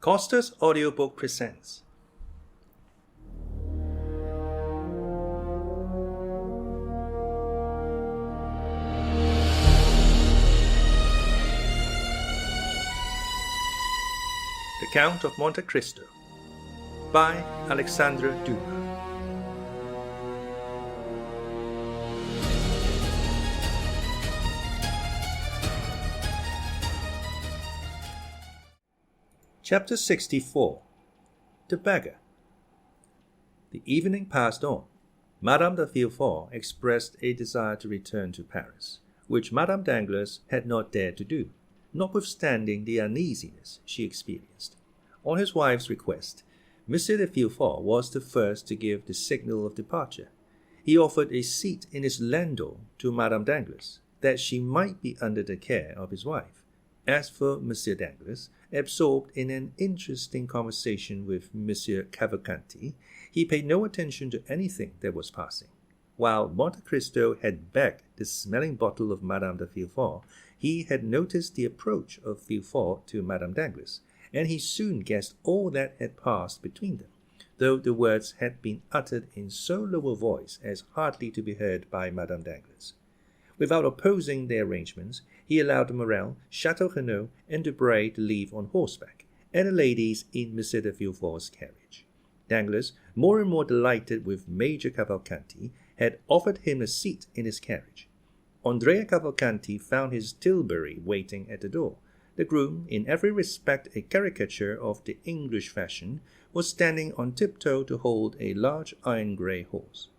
Costa's audiobook presents The Count of Monte Cristo by Alexandre Dumas. Chapter 64. The Beggar. The evening passed on. Madame de Villefort expressed a desire to return to Paris, which Madame Danglars had not dared to do, notwithstanding the uneasiness she experienced. On his wife's request, M. de Villefort was the first to give the signal of departure. He offered a seat in his landau to Madame Danglars, that she might be under the care of his wife. As for M. Danglars, absorbed in an interesting conversation with M. Cavalcanti, he paid no attention to anything that was passing. While Monte Cristo had begged the smelling bottle of Madame de Villefort, he had noticed the approach of Villefort to Madame Danglars, and he soon guessed all that had passed between them, though the words had been uttered in so low a voice as hardly to be heard by Madame Danglars. Without opposing their arrangements, he allowed Morel, Chateau-Renaud, and Debray to leave on horseback, and the ladies in M. de Villefort's carriage. Danglars, more and more delighted with Major Cavalcanti, had offered him a seat in his carriage. Andrea Cavalcanti found his tilbury waiting at the door. The groom, in every respect a caricature of the English fashion, was standing on tiptoe to hold a large iron-grey horse.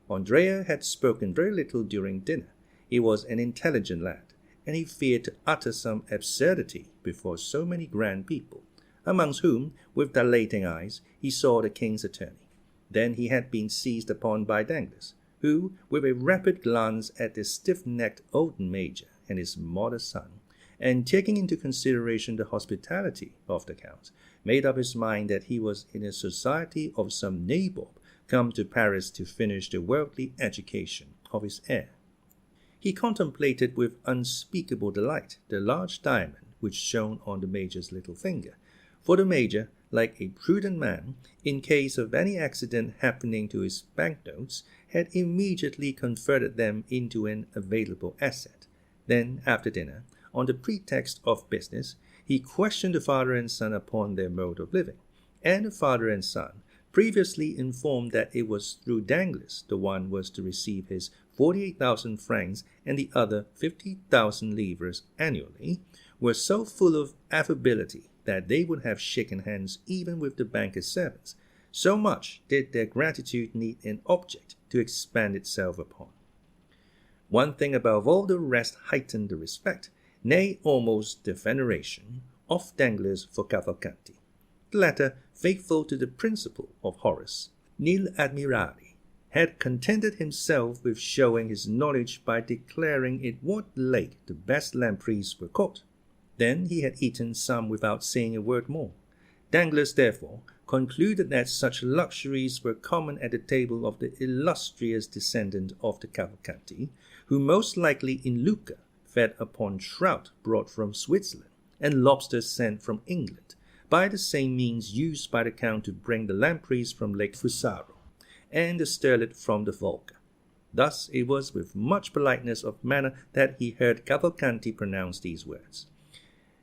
Andrea had spoken very little during dinner. He was an intelligent lad, and he feared to utter some absurdity before so many grand people, amongst whom, with dilating eyes, he saw the king's attorney. Then he had been seized upon by Danglars, who, with a rapid glance at the stiff-necked old major and his modest son, and taking into consideration the hospitality of the count, made up his mind that he was in the society of some nabob come to Paris to finish the worldly education of his heir. He contemplated with unspeakable delight the large diamond which shone on the major's little finger, for the major, like a prudent man, in case of any accident happening to his banknotes, had immediately converted them into an available asset. Then, after dinner, on the pretext of business, he questioned the father and son upon their mode of living, and the father and son, previously informed that it was through Danglars the one was to receive his 48,000 francs and the other 50,000 livres annually, were so full of affability that they would have shaken hands even with the banker's servants. So much did their gratitude need an object to expand itself upon. One thing above all the rest heightened the respect, nay, almost the veneration, of Danglars for Cavalcanti. The latter, faithful to the principle of Horace, nil admirari, had contented himself with showing his knowledge by declaring in what lake the best lampreys were caught. Then he had eaten some without saying a word more. Danglars, therefore, concluded that such luxuries were common at the table of the illustrious descendant of the Cavalcanti, who most likely in Lucca fed upon trout brought from Switzerland and lobsters sent from England, by the same means used by the Count to bring the lampreys from Lake Fusaro, and the sterlet from the Volga. Thus it was with much politeness of manner that he heard Cavalcanti pronounce these words.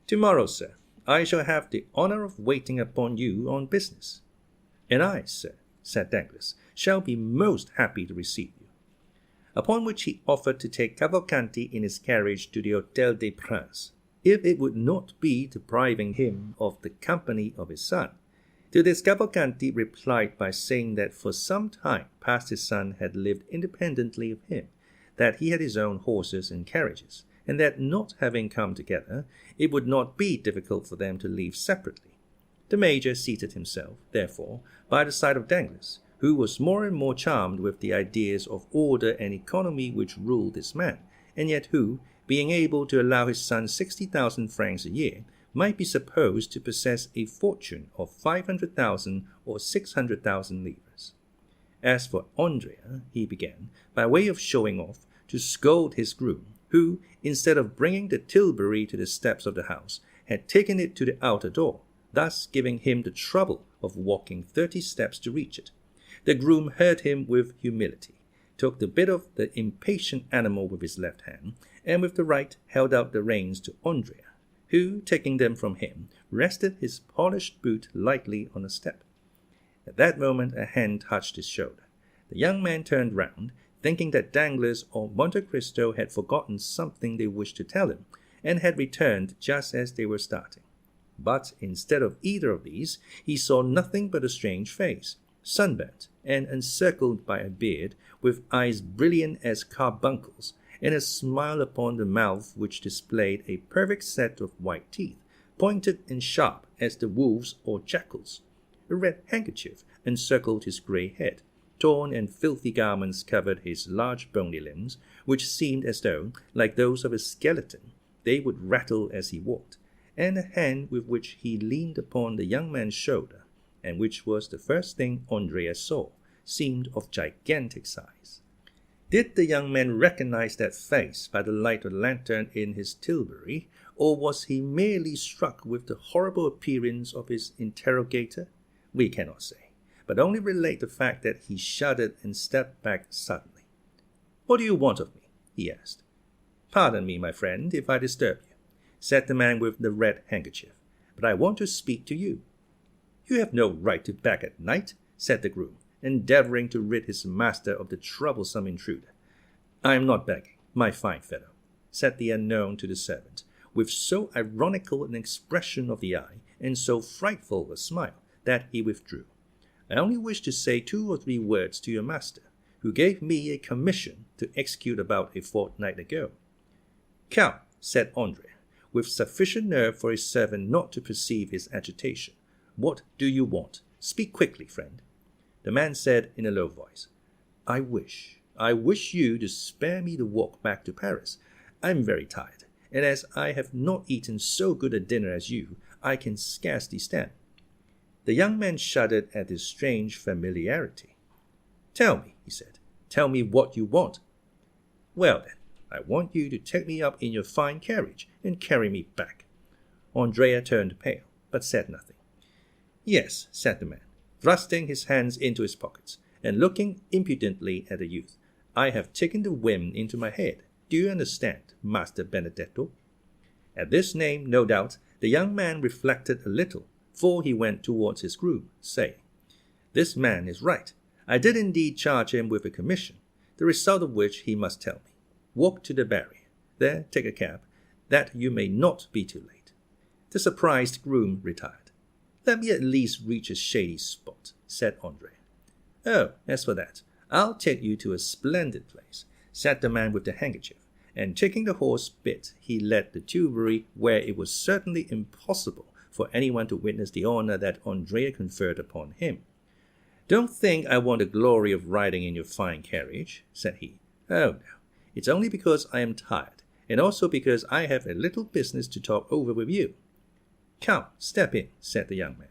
"Tomorrow, sir, I shall have the honor of waiting upon you on business." "And I, sir," said Danglars, "shall be most happy to receive you." Upon which he offered to take Cavalcanti in his carriage to the Hôtel des Princes, if it would not be depriving him of the company of his son. To this Cavalcanti replied by saying that for some time past his son had lived independently of him, that he had his own horses and carriages, and that not having come together, it would not be difficult for them to live separately. The major seated himself, therefore, by the side of Danglars, who was more and more charmed with the ideas of order and economy which ruled this man, and yet who, being able to allow his son 60,000 francs a year, might be supposed to possess a fortune of 500,000 or 600,000 livres. As for Andrea, he began, by way of showing off, to scold his groom, who, instead of bringing the tilbury to the steps of the house, had taken it to the outer door, thus giving him the trouble of walking 30 steps to reach it. The groom heard him with humility, took the bit of the impatient animal with his left hand, and with the right held out the reins to Andrea, who, taking them from him, rested his polished boot lightly on a step. At that moment a hand touched his shoulder. The young man turned round, thinking that Danglars or Monte Cristo had forgotten something they wished to tell him, and had returned just as they were starting. But instead of either of these, he saw nothing but a strange face, sunburnt and encircled by a beard, with eyes brilliant as carbuncles, and a smile upon the mouth which displayed a perfect set of white teeth, pointed and sharp as the wolves or jackals. A red handkerchief encircled his grey head. Torn and filthy garments covered his large bony limbs, which seemed as though, like those of a skeleton, they would rattle as he walked, and the hand with which he leaned upon the young man's shoulder, and which was the first thing Andrea saw, seemed of gigantic size. Did the young man recognize that face by the light of the lantern in his tilbury, or was he merely struck with the horrible appearance of his interrogator? We cannot say, but only relate the fact that he shuddered and stepped back suddenly. "What do you want of me?" he asked. "Pardon me, my friend, if I disturb you," said the man with the red handkerchief, "but I want to speak to you." "You have no right to beg at night," said the groom, endeavoring to rid his master of the troublesome intruder. "I am not begging, my fine fellow," said the unknown to the servant, with so ironical an expression of the eye, and so frightful a smile, that he withdrew. "I only wish to say 2 or 3 words to your master, who gave me a commission to execute about a fortnight ago." "Count," said Andrea, with sufficient nerve for his servant not to perceive his agitation, "what do you want? Speak quickly, friend." The man said in a low voice, I wish you to spare me the walk back to Paris. I am very tired, and as I have not eaten so good a dinner as you, I can scarcely stand." The young man shuddered at this strange familiarity. "Tell me," he said, "tell me what you want." "Well, then, I want you to take me up in your fine carriage and carry me back." Andrea turned pale, but said nothing. "Yes," said the man, thrusting his hands into his pockets, and looking impudently at the youth, "I have taken the whim into my head. Do you understand, Master Benedetto?" At this name, no doubt, the young man reflected a little, for he went towards his groom, saying, "This man is right. I did indeed charge him with a commission, the result of which he must tell me. Walk to the barrier. There take a cab, that you may not be too late." The surprised groom retired. "Let me at least reach a shady spot," said Andrea. "Oh, as for that, I'll take you to a splendid place," said the man with the handkerchief, and taking the horse bit, he led the tilbury where it was certainly impossible for anyone to witness the honor that Andrea conferred upon him. "Don't think I want the glory of riding in your fine carriage," said he. "Oh, no, it's only because I am tired, and also because I have a little business to talk over with you." "Come, step in," said the young man.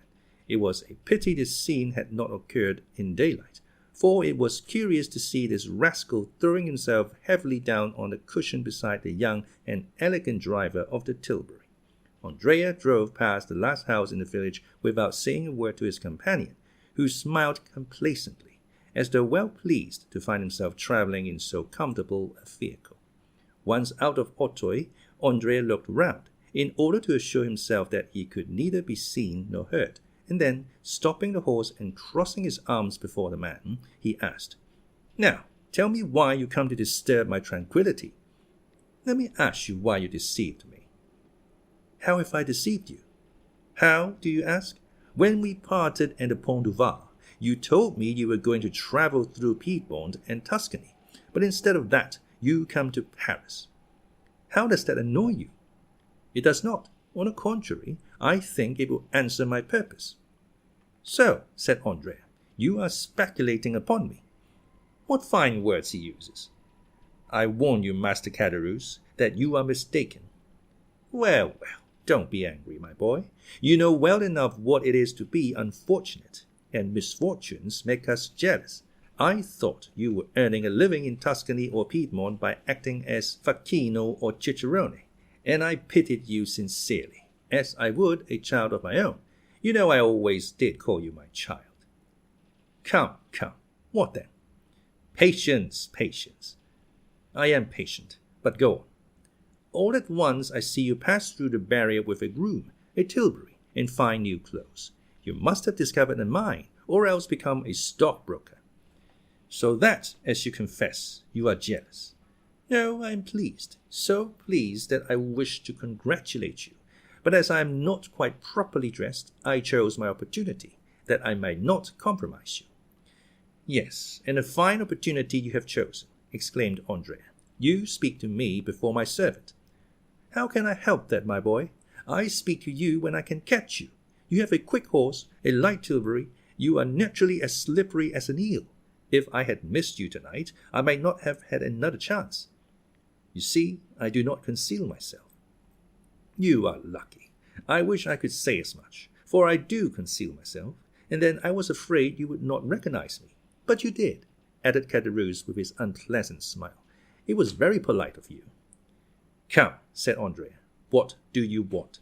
It was a pity this scene had not occurred in daylight, for it was curious to see this rascal throwing himself heavily down on the cushion beside the young and elegant driver of the tilbury. Andrea drove past the last house in the village without saying a word to his companion, who smiled complacently, as though well pleased to find himself travelling in so comfortable a vehicle. Once out of Auteuil, Andrea looked round, in order to assure himself that he could neither be seen nor heard, and then, stopping the horse and crossing his arms before the man, he asked, "Now, tell me why you come to disturb my tranquillity." "Let me ask you why you deceived me." "How have I deceived you?" "How, do you ask? When we parted at the Pont du Var, you told me you were going to travel through Piedmont and Tuscany, but instead of that, you come to Paris. How does that annoy you?" "It does not. On the contrary, I think it will answer my purpose." "So," said Andrea, "you are speculating upon me." What fine words he uses! "I warn you, Master Caderousse, that you are mistaken." Well, don't be angry, my boy. You know well enough what it is to be unfortunate, and misfortunes make us jealous. I thought you were earning a living in Tuscany or Piedmont by acting as facchino or cicerone, and I pitied you sincerely, as I would a child of my own. You know I always did call you my child. Come, come. What then? Patience, patience. I am patient, but go on. All at once I see you pass through the barrier with a groom, a tilbury, in fine new clothes. You must have discovered a mine, or else become a stockbroker. So that, as you confess, you are jealous. No, I am pleased, so pleased that I wish to congratulate you. But as I am not quite properly dressed, I chose my opportunity, that I might not compromise you. Yes, and a fine opportunity you have chosen, exclaimed Andrea. You speak to me before my servant. How can I help that, my boy? I speak to you when I can catch you. You have a quick horse, a light tilbury. You are naturally as slippery as an eel. If I had missed you tonight, I might not have had another chance. You see, I do not conceal myself. You are lucky. I wish I could say as much, for I do conceal myself, and then I was afraid you would not recognize me. But you did, added Caderousse with his unpleasant smile. It was very polite of you. Come, said Andrea, what do you want?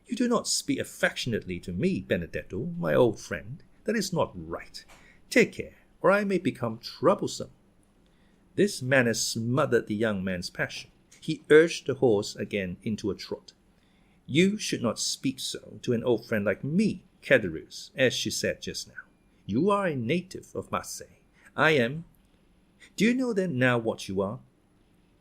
You do not speak affectionately to me, Benedetto, my old friend. That is not right. Take care, or I may become troublesome. This manner smothered the young man's passion. He urged the horse again into a trot. You should not speak so to an old friend like me, Caderousse, as she said just now. You are a native of Marseille. I am. Do you know then now what you are?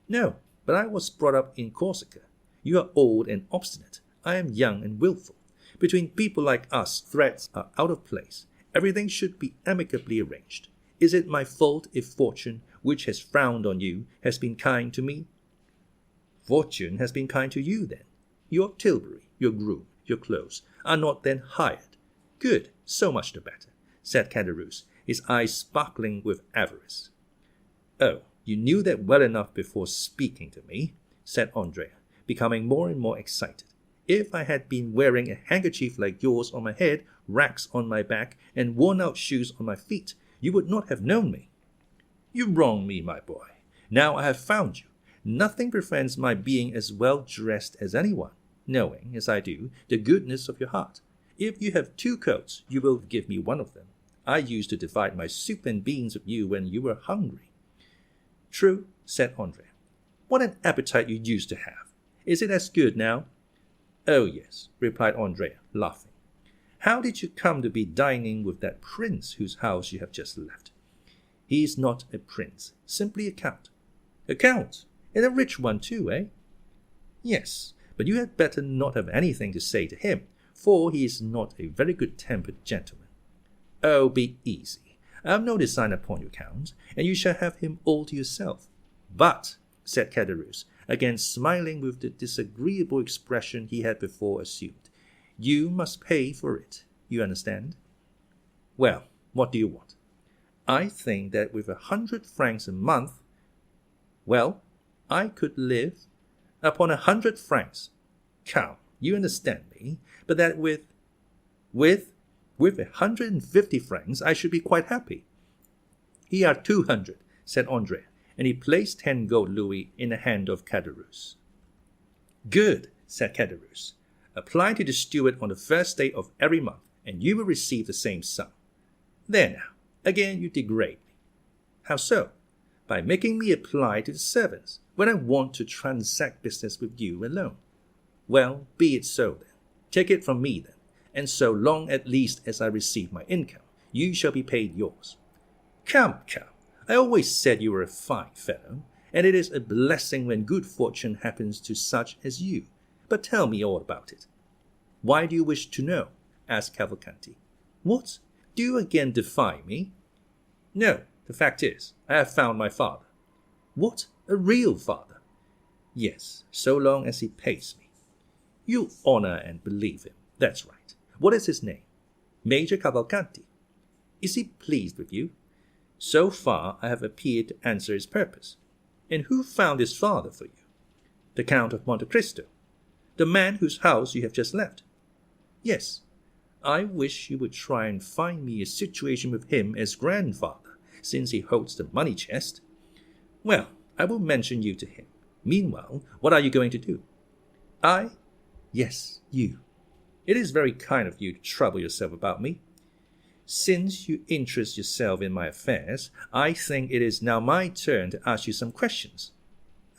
No, but I was brought up in Corsica. You are old and obstinate. I am young and willful. Between people like us, threats are out of place. Everything should be amicably arranged. Is it my fault if fortune, which has frowned on you, has been kind to me? Fortune has been kind to you, then. Your tilbury, your groom, your clothes are not then hired. Good, so much the better, said Caderousse, his eyes sparkling with avarice. Oh, you knew that well enough before speaking to me, said Andrea, becoming more and more excited. If I had been wearing a handkerchief like yours on my head, racks on my back, and worn-out shoes on my feet, you would not have known me. You wrong me, my boy. Now I have found you. Nothing prevents my being as well dressed as anyone, knowing, as I do, the goodness of your heart. If you have 2 coats, you will give me one of them. I used to divide my soup and beans with you when you were hungry. True, said Andrea. What an appetite you used to have. Is it as good now? Oh, yes, replied Andrea, laughing. How did you come to be dining with that prince whose house you have just left? He is not a prince, simply a count. A count? And a rich one too, eh? Yes, but you had better not have anything to say to him, for he is not a very good-tempered gentleman. Oh, be easy. I have no design upon you, Count, and you shall have him all to yourself. But, said Caderousse, again smiling with the disagreeable expression he had before assumed, you must pay for it, you understand? Well, what do you want? I think that with 100 francs a month, well, I could live upon 100 francs. Come, you understand me, but that with 150 francs I should be quite happy. Here are 200, said Andrea, and he placed 10 gold louis in the hand of Caderousse. Good, said Caderousse. Apply to the steward on the first day of every month, and you will receive the same sum. There now, again you degrade me. How so? By making me apply to the servants, when I want to transact business with you alone. Well, be it so then. Take it from me then, and so long at least as I receive my income, you shall be paid yours. Come, come, I always said you were a fine fellow, and it is a blessing when good fortune happens to such as you. But tell me all about it. Why do you wish to know? Asked Cavalcanti. What? Do you again defy me? No, the fact is, I have found my father. What? A real father? Yes, so long as he pays me. You honor and believe him. That's right. What is his name? Major Cavalcanti. Is he pleased with you? So far I have appeared to answer his purpose. And who found his father for you? The Count of Monte Cristo. The man whose house you have just left. Yes, I wish you would try and find me a situation with him as grandfather, since he holds the money chest. Well, I will mention you to him. Meanwhile, what are you going to do? I? Yes, you. It is very kind of you to trouble yourself about me. Since you interest yourself in my affairs, I think it is now my turn to ask you some questions.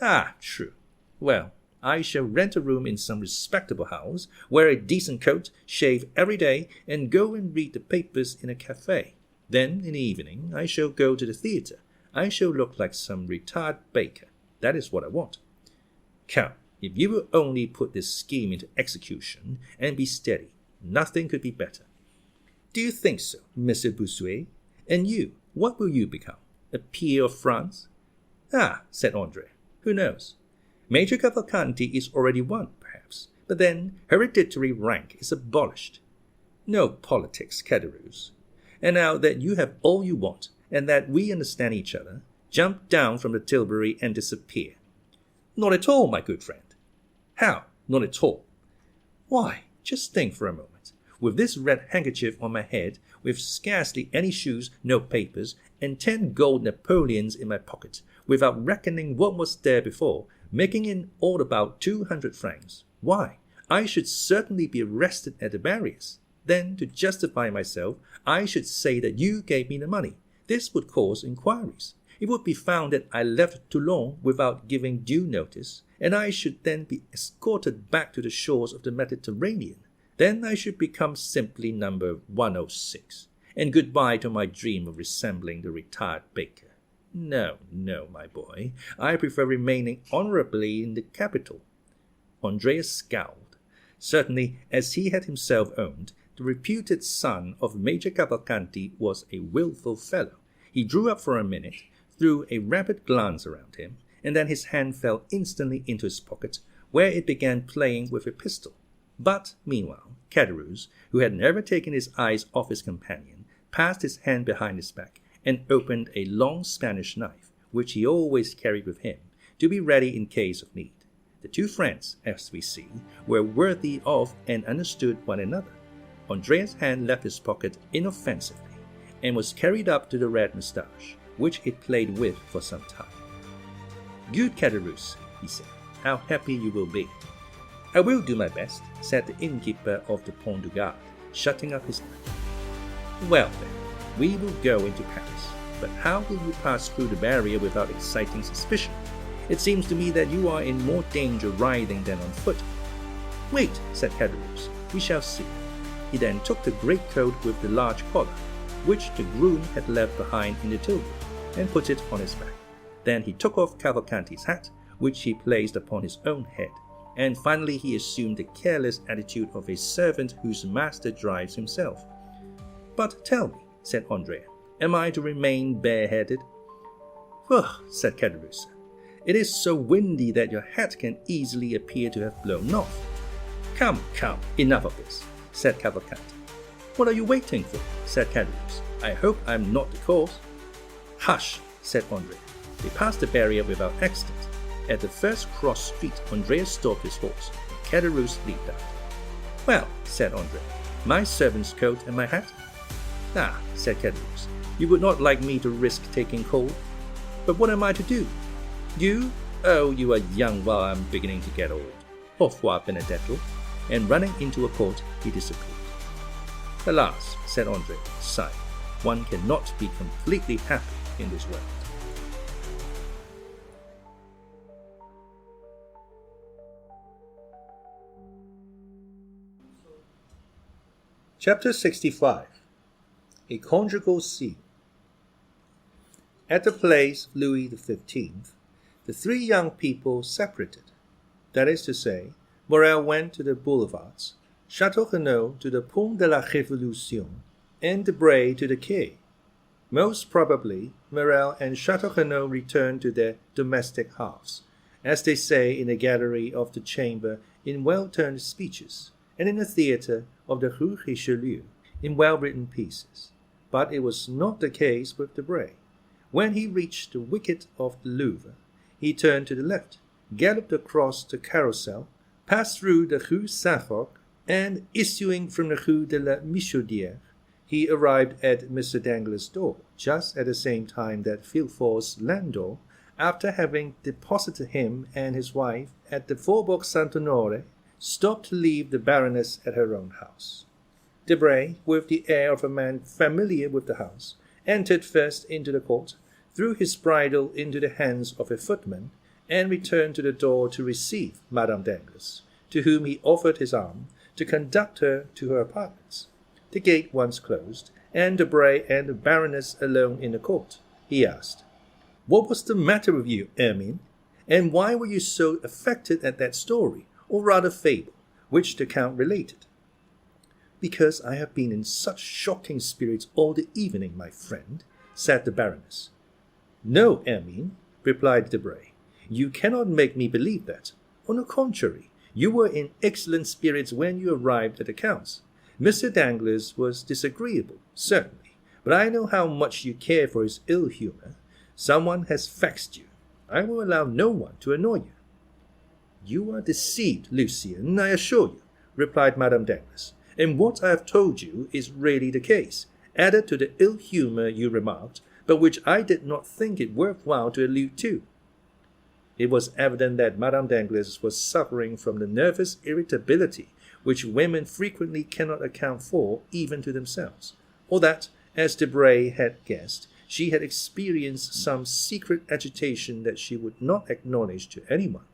Ah, true. Well, I shall rent a room in some respectable house, wear a decent coat, shave every day, and go and read the papers in a cafe. Then, in the evening, I shall go to the theatre. I shall look like some retired baker. That is what I want. Count, if you will only put this scheme into execution and be steady, nothing could be better. Do you think so, Monsieur Bossuet? And you, what will you become? A peer of France? Ah, said Andrea, who knows? Major Cavalcanti is already one, perhaps, but then hereditary rank is abolished. No politics, Caderousse. And now that you have all you want, and that we understand each other, jump down from the tilbury and disappear. Not at all, my good friend. How? Not at all? Why, just think for a moment. With this red handkerchief on my head, with scarcely any shoes, no papers, and 10 gold Napoleons in my pocket, without reckoning what was there before, making in all about 200 francs. Why, I should certainly be arrested at the barriers. Then, to justify myself, I should say that you gave me the money. This would cause inquiries. It would be found that I left Toulon without giving due notice, and I should then be escorted back to the shores of the Mediterranean. Then I should become simply number 106, and goodbye to my dream of resembling the retired baker. No, no, my boy, I prefer remaining honorably in the capital. Andrea scowled. Certainly, as he had himself owned, the reputed son of Major Cavalcanti was a willful fellow. He drew up for a minute, threw a rapid glance around him, and then his hand fell instantly into his pocket, where it began playing with a pistol. But, meanwhile, Caderousse, who had never taken his eyes off his companion, passed his hand behind his back, and opened a long Spanish knife, which he always carried with him, to be ready in case of need. The two friends, as we see, were worthy of and understood one another. Andrea's hand left his pocket inoffensively, and was carried up to the red moustache, which it played with for some time. Good Caderousse, he said, how happy you will be. I will do my best, said the innkeeper of the Pont du Gard, shutting up his mouth. Well then, we will go into Paris, but how will you pass through the barrier without exciting suspicion? It seems to me that you are in more danger riding than on foot. Wait, said Caderousse, we shall see. He then took the greatcoat with the large collar, which the groom had left behind in the tilbury, and put it on his back. Then he took off Cavalcanti's hat, which he placed upon his own head, and finally he assumed the careless attitude of a servant whose master drives himself. But tell me, said Andrea, am I to remain bareheaded? Well, said Caderousse, it is so windy that your hat can easily appear to have blown off. Come, enough of this, said Cavalcanti. What are you waiting for? Said Caderousse. I hope I am not the cause. Hush, said Andrea. They passed the barrier without accident. At the first cross street, Andrea stopped his horse, and Caderousse leaped out. Well, said Andrea, my servant's coat and my hat? Ah, said Caderousse, you would not like me to risk taking cold? But what am I to do? You? Oh, you are young while I am beginning to get old. Au revoir, Benedetto. And running into a court, he disappeared. Alas, said Andrea, sighing, one cannot be completely happy in this world. Chapter 65. A Conjugal Scene. At the place of Louis XV, the three young people separated. That is to say, Morel went to the boulevards, Château Renaud to the Pont de la Révolution, and Debray to the quay. Most probably, Morel and Château Renaud returned to their domestic hearths, as they say in the gallery of the Chamber in well-turned speeches, and in the theatre of the Rue Richelieu in well-written pieces. But it was not the case with Debray. When he reached the wicket of the Louvre, he turned to the left, galloped across the Carrousel, passed through the Rue Saint-Roch, and, issuing from the Rue de la Michaudière, he arrived at Mr. Danglars' door, just at the same time that Villefort's landau, after having deposited him and his wife at the Faubourg Saint-Honoré, stopped to leave the Baroness at her own house. Debray, with the air of a man familiar with the house, entered first into the court, threw his bridle into the hands of a footman, and returned to the door to receive Madame Danglars, to whom he offered his arm, to conduct her to her apartments. The gate once closed, and Debray and the Baroness alone in the court, he asked, "What was the matter with you, Hermine? And why were you so affected at that story, or rather fable, which the Count related?" "Because I have been in such shocking spirits all the evening, my friend," said the Baroness. "No, Hermine," replied Debray, "you cannot make me believe that. On the contrary, you were in excellent spirits when you arrived at the Count's. Mr. Danglars was disagreeable, certainly, but I know how much you care for his ill humour. Someone has vexed you. I will allow no one to annoy you." "You are deceived, Lucien, I assure you," replied Madame Danglars, "and what I have told you is really the case, added to the ill humour you remarked, but which I did not think it worth while to allude to." It was evident that Madame Danglars was suffering from the nervous irritability which women frequently cannot account for even to themselves, or that, as Debray had guessed, she had experienced some secret agitation that she would not acknowledge to anyone.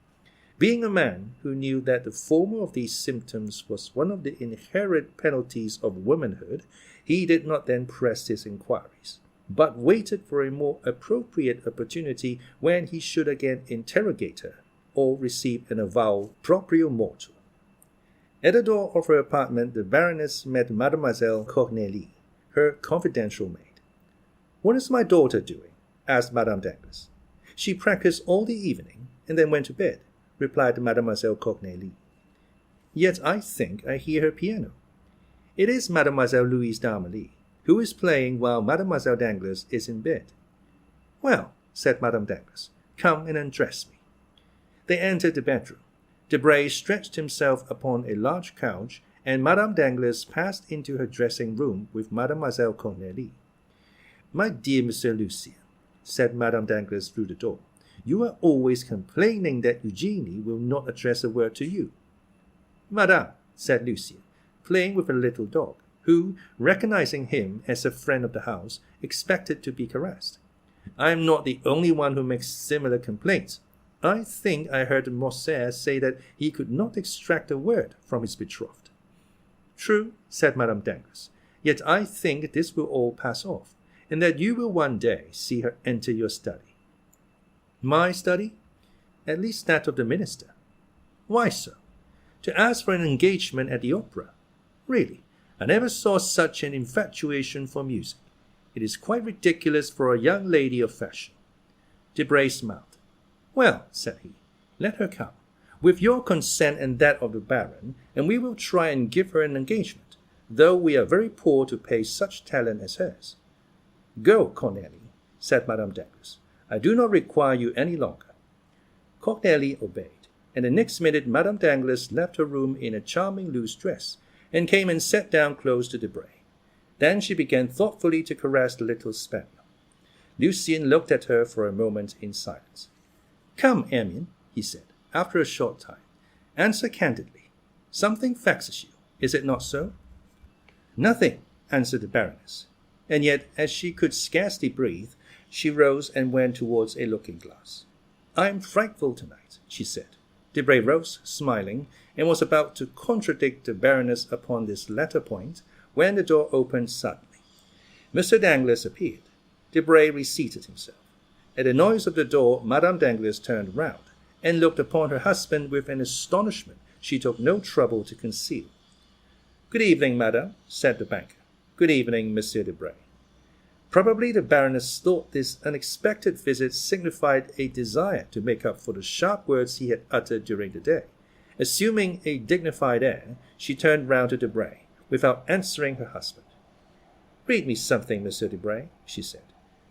Being a man who knew that the former of these symptoms was one of the inherent penalties of womanhood, he did not then press his inquiries, but waited for a more appropriate opportunity when he should again interrogate her, or receive an avowal proprio mortuo. At the door of her apartment, the Baroness met Mademoiselle Cornélie, her confidential maid. "What is my daughter doing?" asked Madame Danglars. "She practised all the evening, and then went to bed," replied Mademoiselle Cornélie. "Yet I think I hear her piano." "It is Mademoiselle Louise d'Armilly, who is playing while Mademoiselle Danglars is in bed." "Well," said Madame Danglars, "come and undress me." They entered the bedroom. Debray stretched himself upon a large couch, and Madame Danglars passed into her dressing-room with Mademoiselle Cornélie. "My dear Monsieur Lucien," said Madame Danglars through the door, "you are always complaining that Eugénie will not address a word to you." "Madame," said Lucien, playing with a little dog, who, recognizing him as a friend of the house, expected to be caressed, "I am not the only one who makes similar complaints. I think I heard Morcerf say that he could not extract a word from his betrothed." "True," said Madame Danglars, "yet I think this will all pass off, and that you will one day see her enter your study." "My study?" "At least that of the minister." "Why so?" "To ask for an engagement at the opera. Really, I never saw such an infatuation for music. It is quite ridiculous for a young lady of fashion." Debray smiled. "Well," said he, "let her come, with your consent and that of the Baron, and we will try and give her an engagement, though we are very poor to pay such talent as hers." "Go, Cornélie," said Madame Danglars. "I do not require you any longer." Cornélie obeyed, and the next minute Madame Danglars left her room in a charming loose dress, and came and sat down close to Debray. Then she began thoughtfully to caress the little spaniel. Lucien looked at her for a moment in silence. "Come, Hermine," he said, after a short time, "answer candidly. Something vexes you, is it not so?" "Nothing," answered the Baroness, and yet, as she could scarcely breathe, she rose and went towards a looking-glass. "I am frightful tonight," she said. Debray rose, smiling, and was about to contradict the Baroness upon this latter point, when the door opened suddenly. Mr. Danglars appeared. Debray reseated himself. At the noise of the door, Madame Danglars turned round, and looked upon her husband with an astonishment she took no trouble to conceal. "Good evening, madame," said the banker. "Good evening, Monsieur Debray." Probably the Baroness thought this unexpected visit signified a desire to make up for the sharp words he had uttered during the day. Assuming a dignified air, she turned round to Debray, without answering her husband. "Read me something, Monsieur Debray," she said.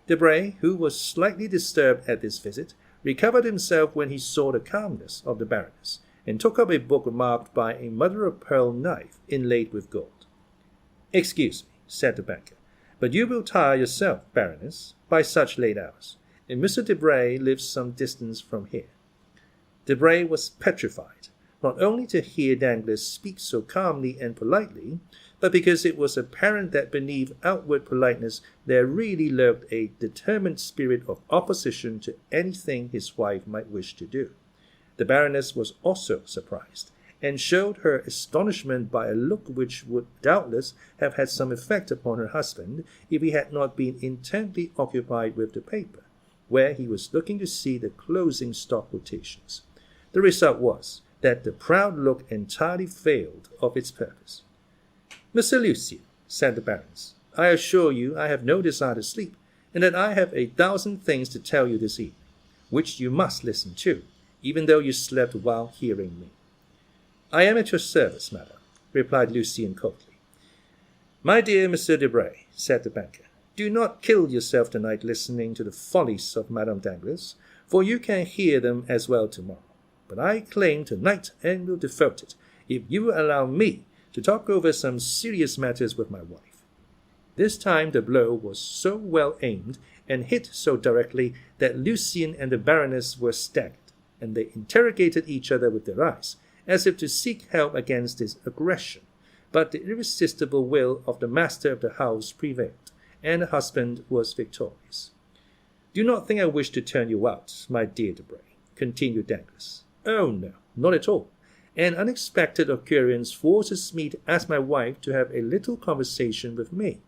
Debray, who was slightly disturbed at this visit, recovered himself when he saw the calmness of the Baroness, and took up a book marked by a mother-of-pearl knife inlaid with gold. "Excuse me," said the banker, "but you will tire yourself, Baroness, by such late hours, and Monsieur Debray lives some distance from here." Debray was petrified. not only to hear Danglars speak so calmly and politely, but because it was apparent that beneath outward politeness there really lurked a determined spirit of opposition to anything his wife might wish to do. The Baroness was also surprised, and showed her astonishment by a look which would doubtless have had some effect upon her husband if he had not been intently occupied with the paper, where he was looking to see the closing stock quotations. The result was that the proud look entirely failed of its purpose. "Monsieur Lucien," said the Baroness, "I assure you I have no desire to sleep, and that I have 1,000 things to tell you this evening, which you must listen to, even though you slept while hearing me." "I am at your service, madame," replied Lucien coldly. "My dear Monsieur Debray," said the banker, "do not kill yourself tonight listening to the follies of Madame Danglars, for you can hear them as well tomorrow. But I claim tonight, and will devote it, if you will allow me to talk over some serious matters with my wife." This time the blow was so well aimed, and hit so directly, that Lucien and the Baroness were staggered, and they interrogated each other with their eyes, as if to seek help against this aggression. But the irresistible will of the master of the house prevailed, and the husband was victorious. "Do not think I wish to turn you out, my dear Debray," continued Danglars. "Oh no, not at all. An unexpected occurrence forces me to ask my wife to have a little conversation with me.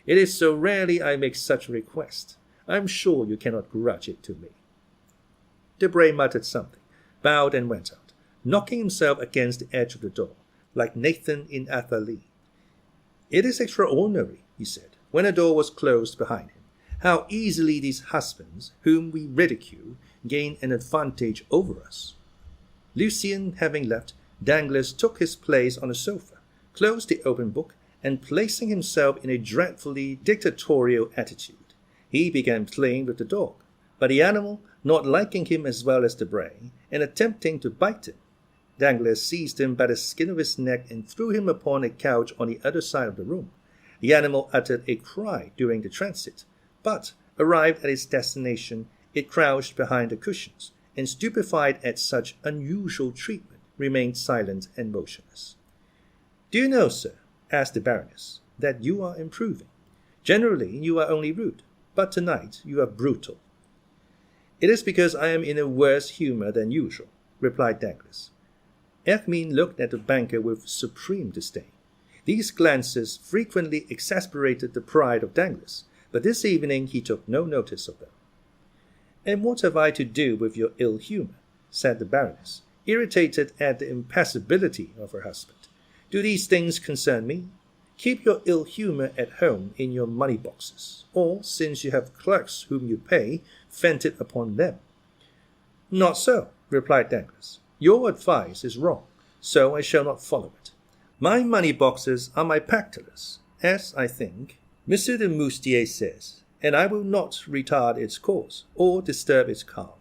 It is so rarely I make such a request. I am sure you cannot grudge it to me." Debray muttered something, bowed, and went out, knocking himself against the edge of the door, like Nathan in Athalie. "It is extraordinary," he said, when the door was closed behind him, "how easily these husbands, whom we ridicule, gain an advantage over us." Lucien having left, Danglars took his place on the sofa, closed the open book, and placing himself in a dreadfully dictatorial attitude, he began playing with the dog. But the animal, not liking him as well as Debray, and attempting to bite him, Danglars seized him by the skin of his neck and threw him upon a couch on the other side of the room. The animal uttered a cry during the transit, but, arrived at its destination, it crouched behind the cushions, and stupefied at such unusual treatment, remained silent and motionless. "Do you know, sir," asked the Baroness, "that you are improving? Generally you are only rude, but tonight you are brutal." "It is because I am in a worse humour than usual," replied Danglars. Edmond looked at the banker with supreme disdain. These glances frequently exasperated the pride of Danglars, but this evening he took no notice of them. "And what have I to do with your ill humour?" said the Baroness, irritated at the impassibility of her husband. "Do these things concern me? Keep your ill humour at home in your money boxes, or, since you have clerks whom you pay, vent it upon them." "Not so," replied Danglars. "Your advice is wrong, so I shall not follow it. My money boxes are my pactolus, as, I think, Monsieur de Moustier says, and I will not retard its course, or disturb its calm.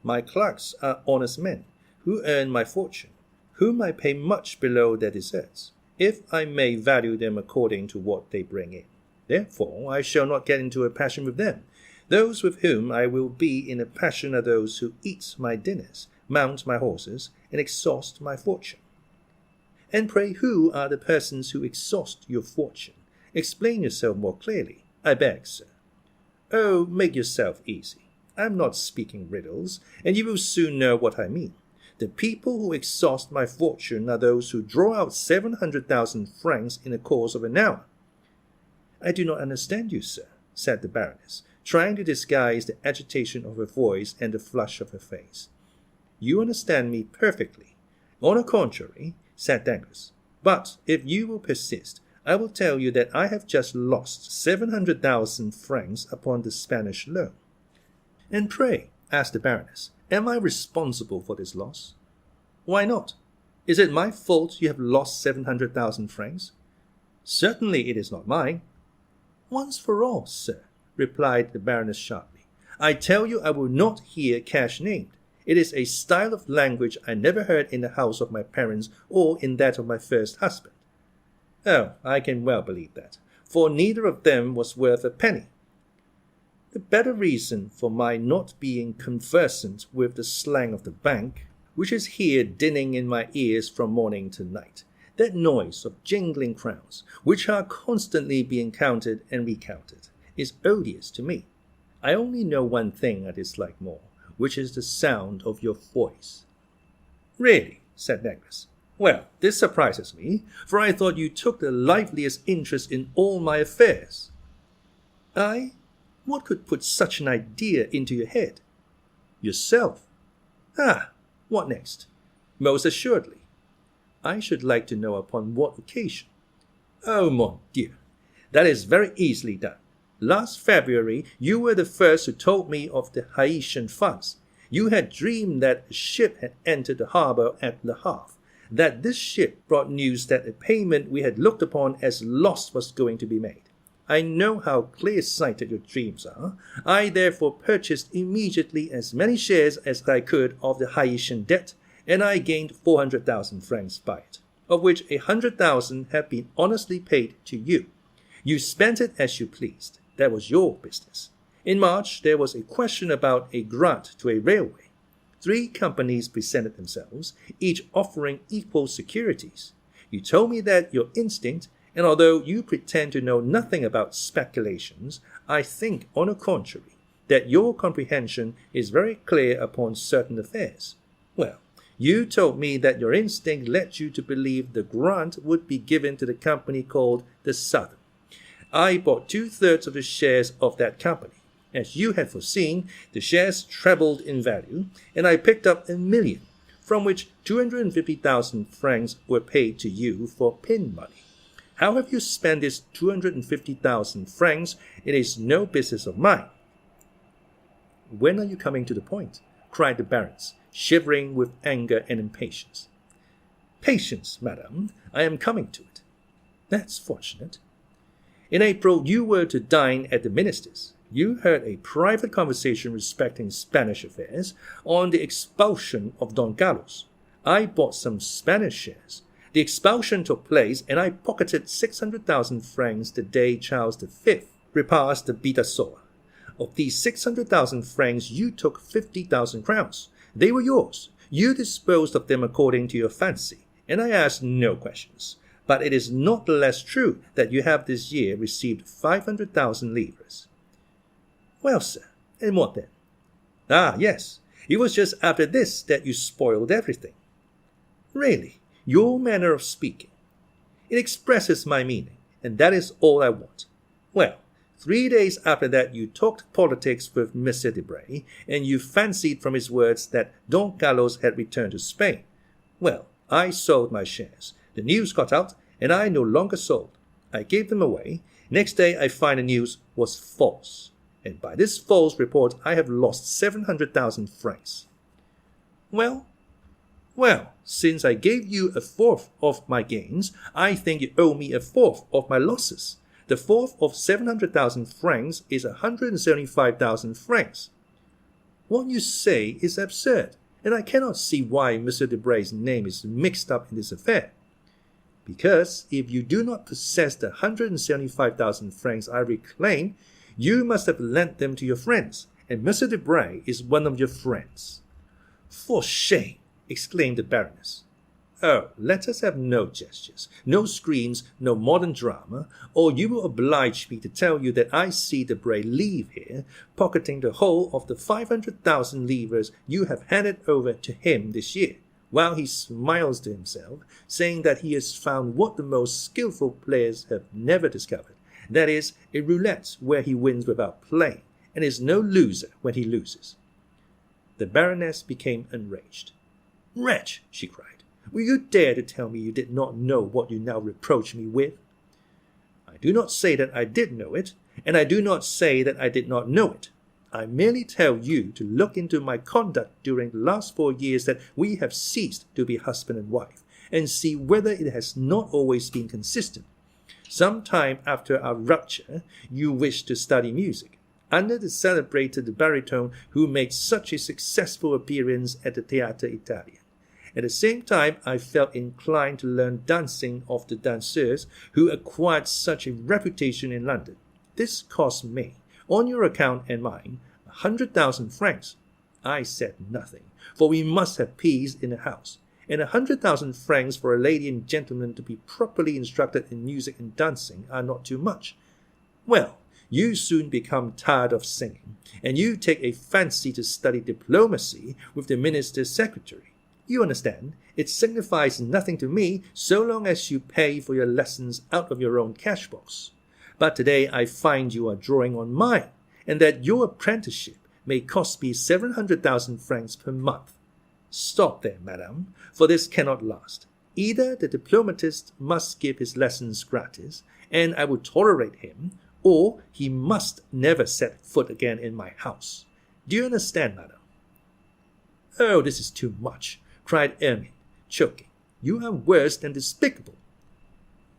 My clerks are honest men, who earn my fortune, whom I pay much below their deserts, if I may value them according to what they bring in. Therefore I shall not get into a passion with them. Those with whom I will be in a passion are those who eat my dinners, mount my horses, and exhaust my fortune." "And pray who are the persons who exhaust your fortune? Explain yourself more clearly, I beg, sir." "Oh, make yourself easy. I am not speaking riddles, and you will soon know what I mean. The people who exhaust my fortune are those who draw out 700,000 francs in the course of an hour." "I do not understand you, sir," said the Baroness, trying to disguise the agitation of her voice and the flush of her face. "You understand me perfectly. On the contrary," said Danglars. "But if you will persist, I will tell you that I have just lost 700,000 francs upon the Spanish loan." "And pray," asked the Baroness, "am I responsible for this loss?" "Why not? Is it my fault you have lost 700,000 francs?" "Certainly it is not mine." "Once for all, sir," replied the Baroness sharply, "I tell you I will not hear cash named. It is a style of language I never heard in the house of my parents or in that of my first husband." "Oh, I can well believe that, for neither of them was worth a penny." "The better reason for my not being conversant with the slang of the bank," which is here dinning in my ears from morning to night, that noise of jingling crowns, which are constantly being counted and recounted, is odious to me. I only know one thing I dislike more, which is the sound of your voice." "Really?" said Danglars. "Well, this surprises me, for I thought you took the liveliest interest in all my affairs." "I? What could put such an idea into your head?" "Yourself." "Ah, what next?" "Most assuredly." "I should like to know upon what occasion." "Oh, mon Dieu, that is very easily done. Last February you were the first who told me of the Haitian funds. You had dreamed that a ship had entered the harbor at Le Havre, that this ship brought news that a payment we had looked upon as lost was going to be made. I know how clear-sighted your dreams are. I therefore purchased immediately as many shares as I could of the Haitian debt, and I gained 400,000 francs by it, of which 100,000 had been honestly paid to you. You spent it as you pleased. That was your business. In March, there was a question about a grant to a railway. 3 companies presented themselves, each offering equal securities. You told me that your instinct, and although you pretend to know nothing about speculations, I think, on the contrary, that your comprehension is very clear upon certain affairs. Well, you told me that your instinct led you to believe the grant would be given to the company called the Southern. I bought 2/3 of the shares of that company. As you had foreseen, the shares trebled in value, and I picked up 1,000,000, from which 250,000 francs were paid to you for pin money. How have you spent this 250,000 francs? It is no business of mine." "When are you coming to the point?" cried the Baroness, shivering with anger and impatience. "Patience, madame, I am coming to it." "That's fortunate." "In April you were to dine at the minister's. You heard a private conversation respecting Spanish affairs on the expulsion of Don Carlos. I bought some Spanish shares. The expulsion took place, and I pocketed 600,000 francs the day Charles V repassed the Bidassoa. Of these 600,000 francs you took 50,000 crowns. They were yours. You disposed of them according to your fancy, and I asked no questions. But it is not the less true that you have this year received 500,000 livres. "Well, sir, and what then?" "Ah, yes, it was just after this that you spoiled everything." "Really, your manner of speaking." "It expresses my meaning, and that is all I want. Well, 3 days after that you talked politics with Monsieur Debray, and you fancied from his words that Don Carlos had returned to Spain. Well, I sold my shares. The news got out, and I no longer sold. I gave them away. Next day I find the news was false. And by this false report I have lost 700,000 francs. Well, since I gave you 1/4 of my gains, I think you owe me 1/4 of my losses. The 1/4 of 700,000 francs is 175,000 francs. What you say is absurd, and I cannot see why Monsieur Debray's name is mixed up in this affair. Because if you do not possess the 175,000 francs I reclaim, you must have lent them to your friends, and Monsieur Debray is one of your friends." "For shame!" exclaimed the Baroness. "Oh, let us have no gestures, no screams, no modern drama, or you will oblige me to tell you that I see Debray leave here, pocketing the whole of the 500,000 livres you have handed over to him this year, while he smiles to himself, saying that he has found what the most skillful players have never discovered, that is, a roulette where he wins without playing, and is no loser when he loses." The Baroness became enraged. "Wretch!" she cried, "will you dare to tell me you did not know what you now reproach me with?" "I do not say that I did know it, and I do not say that I did not know it. I merely tell you to look into my conduct during the last 4 years that we have ceased to be husband and wife, and see whether it has not always been consistent. Some time after our rupture, you wished to study music, under the celebrated baritone who made such a successful appearance at the Théâtre Italien. At the same time, I felt inclined to learn dancing of the danseurs who acquired such a reputation in London. This cost me, on your account and mine, 100,000 francs. I said nothing, for we must have peace in the house, and 100,000 francs for a lady and gentleman to be properly instructed in music and dancing are not too much. Well, you soon become tired of singing, and you take a fancy to study diplomacy with the minister's secretary. You understand, it signifies nothing to me so long as you pay for your lessons out of your own cash box. But today I find you are drawing on mine, and that your apprenticeship may cost me 700,000 francs per month. Stop there, madame, for this cannot last. Either the diplomatist must give his lessons gratis, and I will tolerate him, or he must never set foot again in my house. Do you understand, madame? Oh, this is too much, cried Eugénie, choking. You are worse than despicable.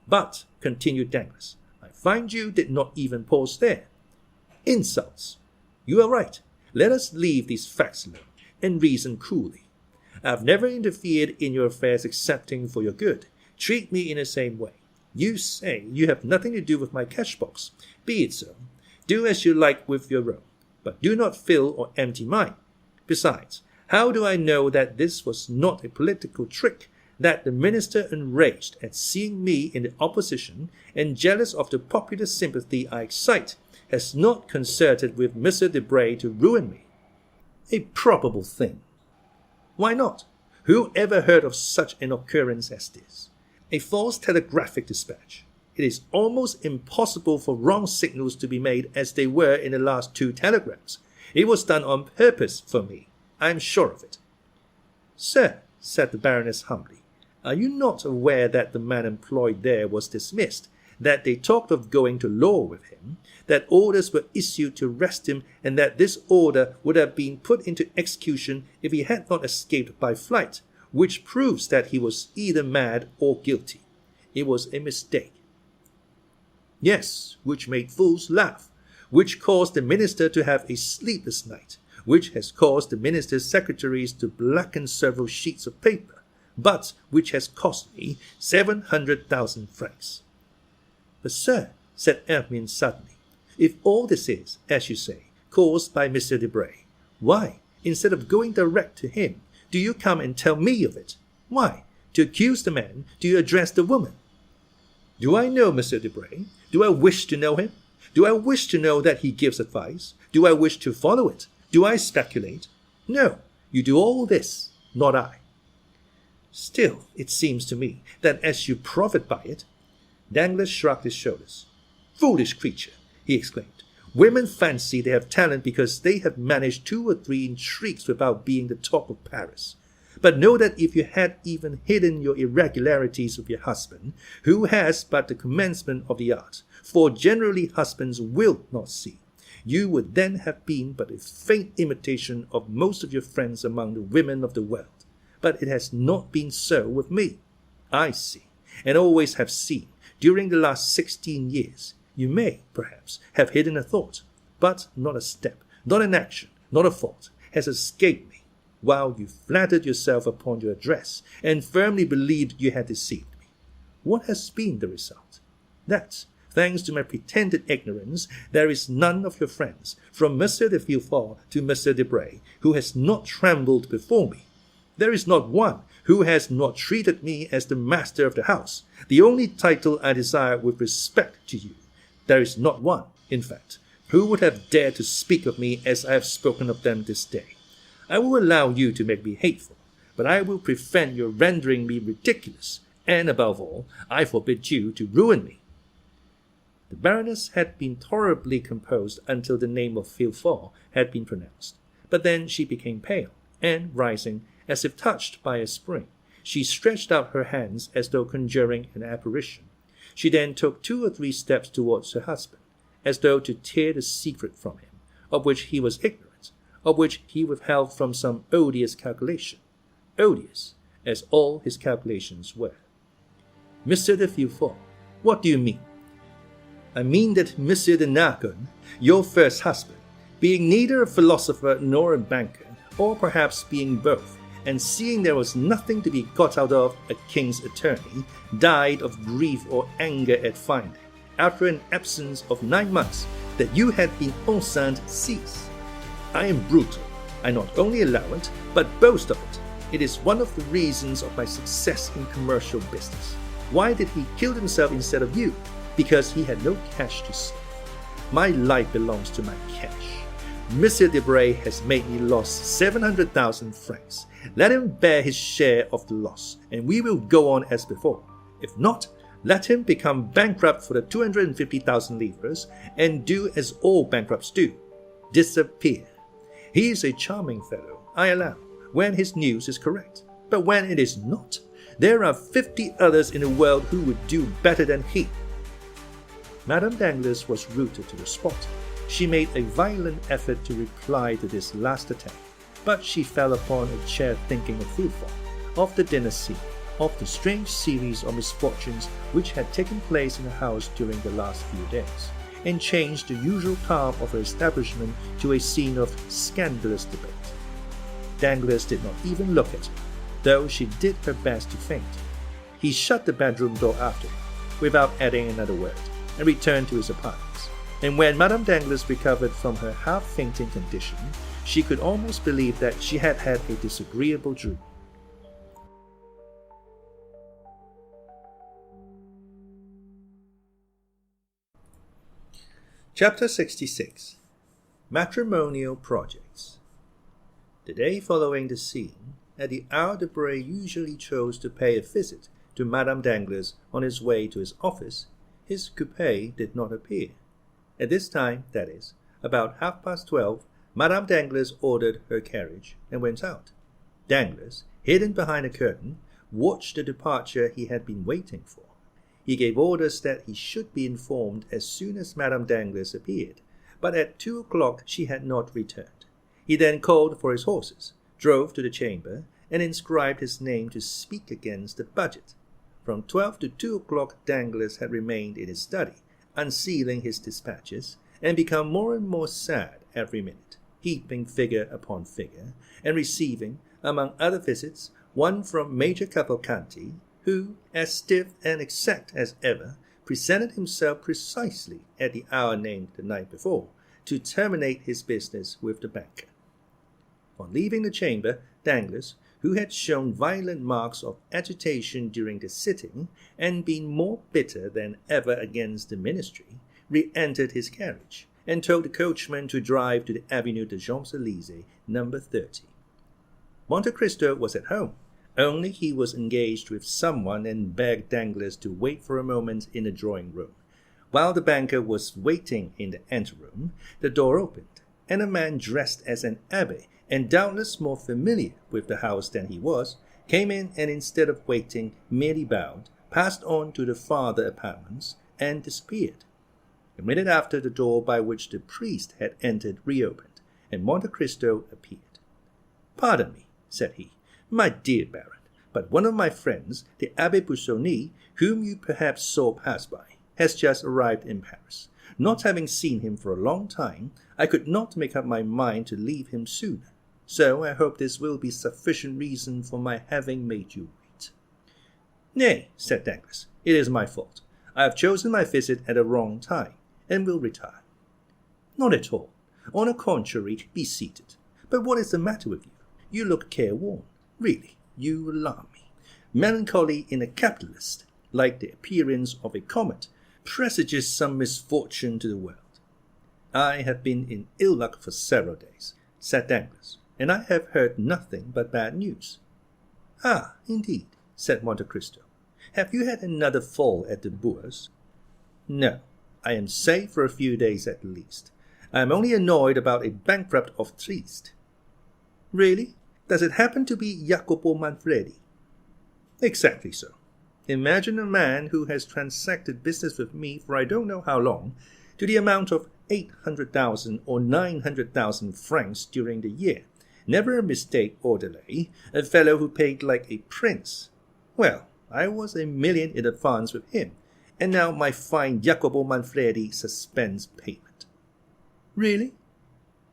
But, continued Danglars, I find you did not even pause there. Insults. You are right. Let us leave these facts alone, and reason coolly. I have never interfered in your affairs excepting for your good. Treat me in the same way. You say you have nothing to do with my cash box. Be it so. Do as you like with your own, but do not fill or empty mine. Besides, how do I know that this was not a political trick, that the minister, enraged at seeing me in the opposition and jealous of the popular sympathy I excite, has not concerted with M. Debray to ruin me? A probable thing. Why not? Who ever heard of such an occurrence as this? A false telegraphic dispatch. It is almost impossible for wrong signals to be made as they were in the last 2 telegrams. It was done on purpose for me. I am sure of it. Sir, said the Baroness humbly, are you not aware that the man employed there was dismissed, that they talked of going to law with him, that orders were issued to arrest him, and that this order would have been put into execution if he had not escaped by flight, which proves that he was either mad or guilty. It was a mistake. Yes, which made fools laugh, which caused the minister to have a sleepless night, which has caused the minister's secretaries to blacken several sheets of paper, but which has cost me 700,000 francs. But, sir, said Eugénie suddenly, if all this is, as you say, caused by M. Debray, why, instead of going direct to him, do you come and tell me of it? Why, to accuse the man, do you address the woman? Do I know M. Debray? Do I wish to know him? Do I wish to know that he gives advice? Do I wish to follow it? Do I speculate? No, you do all this, not I. Still, it seems to me that as you profit by it— Danglars shrugged his shoulders. Foolish creature, he exclaimed. Women fancy they have talent because they have managed 2 or 3 intrigues without being the talk of Paris. But know that if you had even hidden your irregularities with your husband, who has but the commencement of the art, for generally husbands will not see, you would then have been but a faint imitation of most of your friends among the women of the world. But it has not been so with me. I see, and always have seen, during the last 16 years, you may, perhaps, have hidden a thought, but not a step, not an action, not a thought, has escaped me, while you flattered yourself upon your address, and firmly believed you had deceived me. What has been the result? That, thanks to my pretended ignorance, there is none of your friends, from M. de Villefort to M. Debray, who has not trembled before me. There is not one who has not treated me as the master of the house, the only title I desire with respect to you. There is not one, in fact, who would have dared to speak of me as I have spoken of them this day. I will allow you to make me hateful, but I will prevent your rendering me ridiculous, and above all, I forbid you to ruin me. The Baroness had been tolerably composed until the name of Villefort had been pronounced, but then she became pale, and, rising, as if touched by a spring, she stretched out her hands as though conjuring an apparition. She then took 2 or 3 steps towards her husband, as though to tear the secret from him, of which he was ignorant, of which he withheld from some odious calculation, odious as all his calculations were. Mr. de Villefort, what do you mean? I mean that Monsieur de Narbonne, your first husband, being neither a philosopher nor a banker, or perhaps being both, and seeing there was nothing to be got out of a king's attorney, died of grief or anger at finding, after an absence of 9 months, that you had been enceinte 6. I am brutal, I not only allow it, but boast of it. It is one of the reasons of my success in commercial business. Why did he kill himself instead of you? Because he had no cash to save. My life belongs to my cash. Monsieur Debray has made me lose 700,000 francs. Let him bear his share of the loss, and we will go on as before. If not, let him become bankrupt for the 250,000 livres and do as all bankrupts do, disappear. He is a charming fellow, I allow, when his news is correct. But when it is not, there are 50 others in the world who would do better than he. Madame Danglars was rooted to the spot. She made a violent effort to reply to this last attack, but she fell upon a chair thinking of Villefort, of the dinner scene, of the strange series of misfortunes which had taken place in the house during the last few days, and changed the usual calm of her establishment to a scene of scandalous debate. Danglars did not even look at her, though she did her best to faint. He shut the bedroom door after her, without adding another word, and returned to his apartments. And when Madame Danglars recovered from her half-fainting condition, she could almost believe that she had had a disagreeable dream. Chapter 66. Matrimonial Projects. The day following the scene, at the hour Debray usually chose to pay a visit to Madame Danglars on his way to his office, his coupé did not appear. At this time, that is, about 12:30, Madame Danglars ordered her carriage and went out. Danglars, hidden behind a curtain, watched the departure he had been waiting for. He gave orders that he should be informed as soon as Madame Danglars appeared, but at 2 o'clock she had not returned. He then called for his horses, drove to the chamber, and inscribed his name to speak against the budget. From 12 to 2 o'clock Danglars had remained in his study, unsealing his dispatches, and become more and more sad every minute, heaping figure upon figure, and receiving, among other visits, one from Major Cavalcanti, who, as stiff and exact as ever, presented himself precisely at the hour named the night before, to terminate his business with the banker. On leaving the chamber, Danglars, who had shown violent marks of agitation during the sitting, and been more bitter than ever against the ministry, re-entered his carriage, and told the coachman to drive to the Avenue de Champs-Élysées, number 30. Monte Cristo was at home, only he was engaged with someone and begged Danglars to wait for a moment in the drawing-room. While the banker was waiting in the anteroom, the door opened, and a man dressed as an abbé, and doubtless more familiar with the house than he was, came in and instead of waiting, merely bowed, passed on to the farther apartments, and disappeared. A minute after, the door by which the priest had entered reopened, and Monte Cristo appeared. "Pardon me," said he, "my dear Baron, but one of my friends, the Abbé Busoni, whom you perhaps saw pass by, has just arrived in Paris. Not having seen him for a long time, I could not make up my mind to leave him sooner. So I hope this will be sufficient reason for my having made you wait." "Nay," said Danglars, "it is my fault. I have chosen my visit at a wrong time, and will retire." "Not at all. On the contrary, be seated. But what is the matter with you? You look careworn. Really, you alarm me. Melancholy in a capitalist, like the appearance of a comet, presages some misfortune to the world." "I have been in ill luck for several days," said Danglars, "and I have heard nothing but bad news." "Ah, indeed," said Monte Cristo. "Have you had another fall at the Bourse?" "No, I am safe for a few days at least. I am only annoyed about a bankrupt of Trieste." "Really? Does it happen to be Jacopo Manfredi?" "Exactly so. Imagine a man who has transacted business with me for I don't know how long, to the amount of 800,000 or 900,000 francs during the year. Never a mistake or delay, a fellow who paid like a prince. Well, I was $1 million in advance with him, and now my fine Jacopo Manfredi suspends payment." "Really?"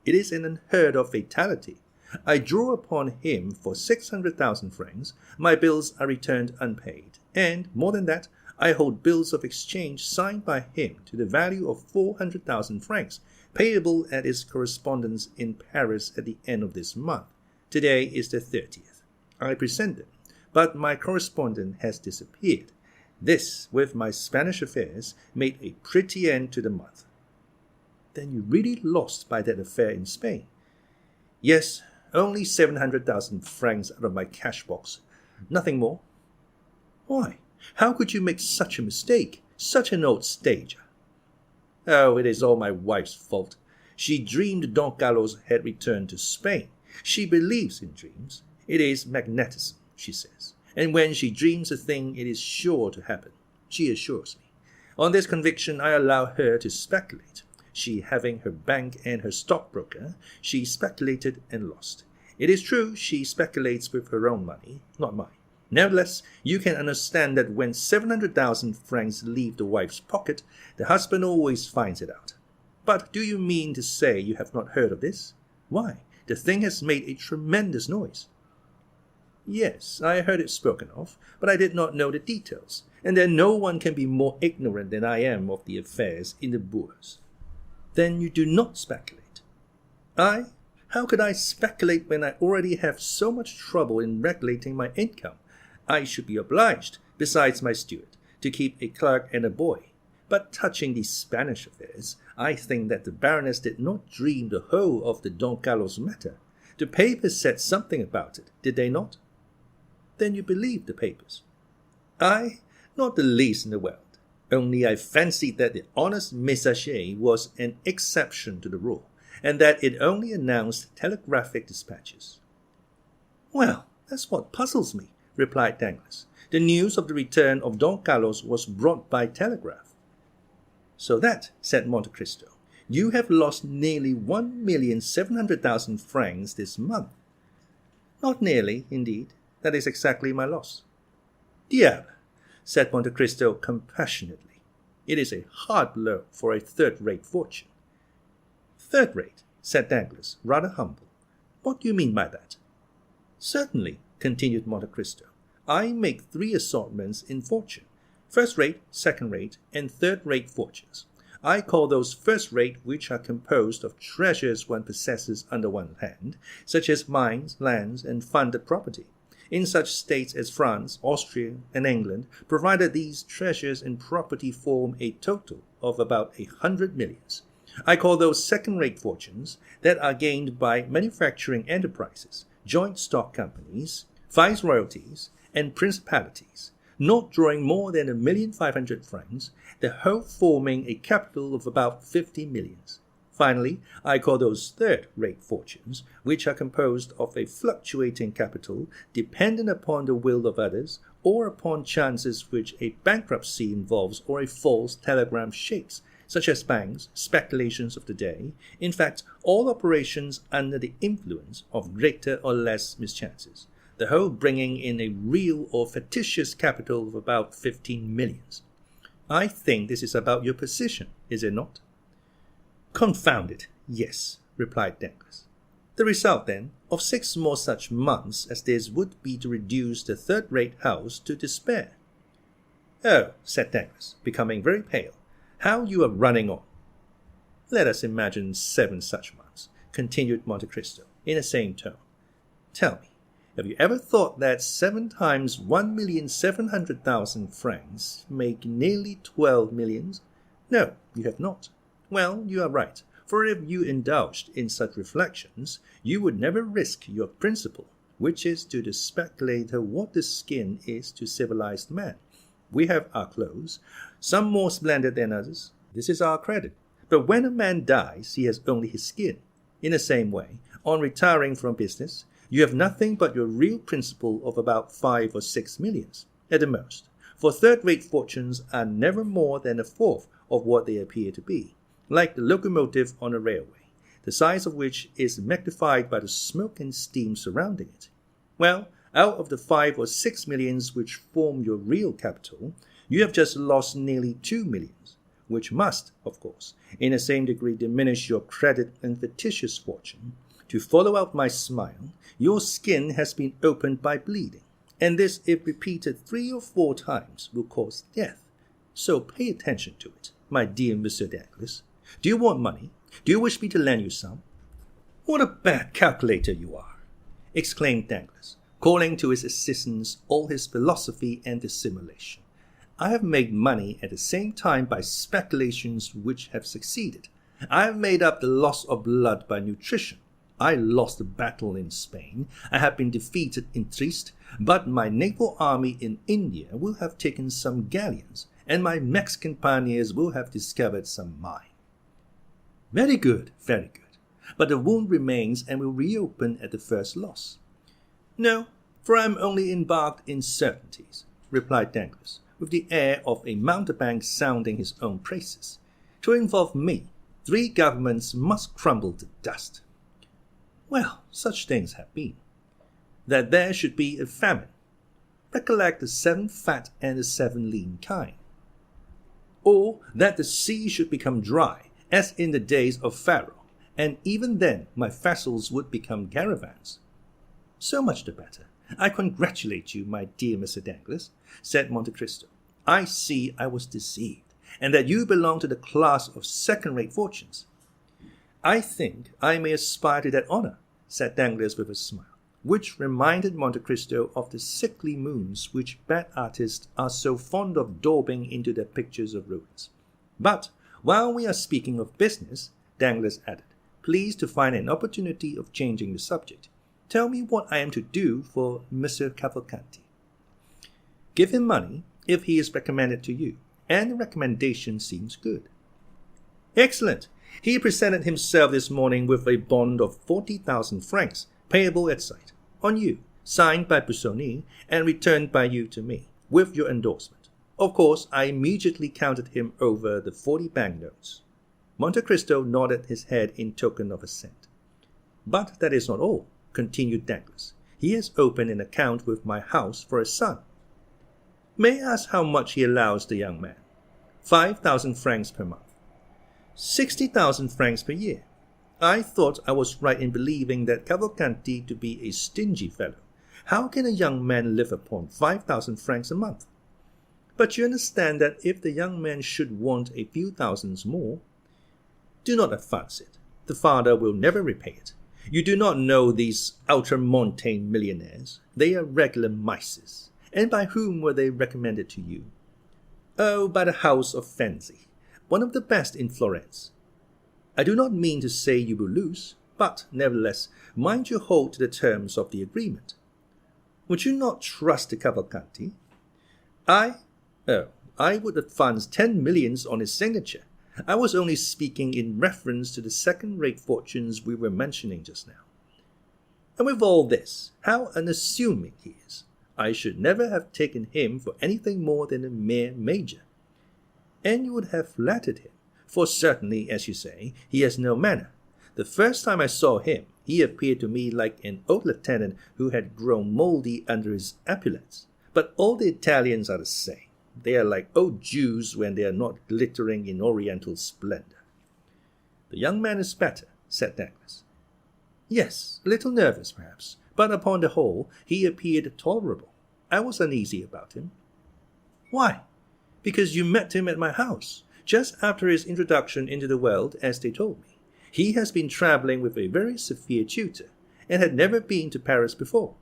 "It is an unheard-of fatality. I draw upon him for 600,000 francs, my bills are returned unpaid, and, more than that, I hold bills of exchange signed by him to the value of 400,000 francs, payable at its correspondence in Paris at the end of this month. Today is the 30th. I present them, but my correspondent has disappeared. This, with my Spanish affairs, made a pretty end to the month. Then you really lost by that affair in Spain? Yes, only 700,000 francs out of my cash box. Nothing more. Why? How could you make such a mistake? Such an old stager. Oh, it is all my wife's fault. She dreamed Don Carlos had returned to Spain. She believes in dreams. It is magnetism, she says. And when she dreams a thing, it is sure to happen, she assures me. On this conviction, I allow her to speculate. She having her bank and her stockbroker, she speculated and lost. It is true she speculates with her own money, not mine. Nevertheless, you can understand that when 700,000 francs leave the wife's pocket, the husband always finds it out. But do you mean to say you have not heard of this? Why, the thing has made a tremendous noise. Yes, I heard it spoken of, but I did not know the details, and then no one can be more ignorant than I am of the affairs in the Bourse. Then you do not speculate. I? How could I speculate when I already have so much trouble in regulating my income? I should be obliged, besides my steward, to keep a clerk and a boy. But touching these Spanish affairs, I think that the Baroness did not dream the whole of the Don Carlos matter. The papers said something about it, did they not? Then you believe the papers. I? Not the least in the world. Only I fancied that the honest messager was an exception to the rule, and that it only announced telegraphic dispatches. Well, that's what puzzles me, replied Danglars. The news of the return of Don Carlos was brought by telegraph. So that, said Monte Cristo, you have lost nearly 1,700,000 francs this month. Not nearly, indeed. That is exactly my loss. Diable, said Monte Cristo compassionately. It is a hard blow for a third-rate fortune. Third-rate, said Danglars, rather humble. What do you mean by that? Certainly, continued Monte Cristo, I make 3 assortments in fortune, first-rate, second-rate, and third-rate fortunes. I call those first-rate which are composed of treasures one possesses under one hand, such as mines, lands, and funded property, in such states as France, Austria, and England, provided these treasures and property form a total of about 100 millions. I call those second-rate fortunes that are gained by manufacturing enterprises, joint stock companies, viceroyalties, and principalities, not drawing more than 1,500,000 francs, the whole forming a capital of about 50 millions. Finally, I call those third-rate fortunes, which are composed of a fluctuating capital dependent upon the will of others or upon chances which a bankruptcy involves or a false telegram shakes, such as banks, speculations of the day, in fact, all operations under the influence of greater or less mischances, the whole bringing in a real or fictitious capital of about 15 millions. I think this is about your position, is it not? Confound it, yes, replied Danglars. The result, then, of 6 more such months as this would be to reduce the third-rate house to despair. Oh, said Danglars, becoming very pale, how you are running on. Let us imagine 7 such months, continued Monte Cristo, in the same tone. Tell me, have you ever thought that 7 times 1,700,000 francs make nearly 12 millions? No, you have not. Well, you are right, for if you indulged in such reflections, you would never risk your principle, which is to the speculator what the skin is to civilized man. We have our clothes, some more splendid than others. This is our credit. But when a man dies, he has only his skin. In the same way, on retiring from business, you have nothing but your real principal of about 5 or 6 millions, at the most, for third-rate fortunes are never more than 1/4 of what they appear to be, like the locomotive on a railway, the size of which is magnified by the smoke and steam surrounding it. Well, out of the 5 or 6 millions which form your real capital, you have just lost nearly 2 millions, which must, of course, in the same degree diminish your credit and fictitious fortune. To follow out my smile, your skin has been opened by bleeding, and this, if repeated 3 or 4 times, will cause death. So pay attention to it, my dear Monsieur Danglars. Do you want money? Do you wish me to lend you some?" "What a bad calculator you are!" exclaimed Danglars, calling to his assistance all his philosophy and dissimulation. "I have made money at the same time by speculations which have succeeded. I have made up the loss of blood by nutrition. I lost the battle in Spain. I have been defeated in Trieste, but my naval army in India will have taken some galleons, and my Mexican pioneers will have discovered some mine." Very good, very good. But the wound remains and will reopen at the first loss." "No, for I am only embarked in certainties," replied Danglars, with the air of a mountebank sounding his own praises. "To involve me, 3 governments must crumble to dust." "Well, such things have been. That there should be a famine. Recollect the 7 fat and the 7 lean kine. Or that the sea should become dry, as in the days of Pharaoh, and even then my vessels would become caravans." "So much the better. I congratulate you, my dear Mr. Danglars," said Monte Cristo. "I see I was deceived, and that you belong to the class of second-rate fortunes." "I think I may aspire to that honor," said Danglars with a smile, which reminded Monte Cristo of the sickly moons which bad artists are so fond of daubing into their pictures of ruins. "But while we are speaking of business," Danglars added, pleased to find an opportunity of changing the subject, "tell me what I am to do for Monsieur Cavalcanti." "Give him money if he is recommended to you, and the recommendation seems good." "Excellent. He presented himself this morning with a bond of 40,000 francs, payable at sight, on you, signed by Busoni, and returned by you to me, with your endorsement. Of course, I immediately counted him over the 40 banknotes." Monte Cristo nodded his head in token of assent. "But that is not all," continued Danglars. "He has opened an account with my house for a son." "May I ask how much he allows the young man?" 5,000 francs per month." 60,000 francs per year. I thought I was right in believing that Cavalcanti to be a stingy fellow. How can a young man live upon 5,000 francs a month? But you understand that if the young man should want a few thousands more— "Do not advance it. The father will never repay it. You do not know these ultramontane millionaires. They are regular mices. And by whom were they recommended to you?" "Oh, by the house of Fancy, one of the best in Florence." "I do not mean to say you will lose, but, nevertheless, mind you hold to the terms of the agreement." "Would you not trust the Cavalcanti?" I would advance 10 millions on his signature. I was only speaking in reference to the second-rate fortunes we were mentioning just now." "And with all this, how unassuming he is! I should never have taken him for anything more than a mere major." "And you would have flattered him, for certainly, as you say, he has no manner. The first time I saw him, he appeared to me like an old lieutenant who had grown mouldy under his epaulets. But all the Italians are the same. They are like old Jews when they are not glittering in oriental splendor." "The young man is better," said Danglars. "Yes, a little nervous perhaps, but upon the whole he appeared tolerable. I was uneasy about him." "Why?" "Because you met him at my house, just after his introduction into the world, as they told me. He has been travelling with a very severe tutor, and had never been to Paris before."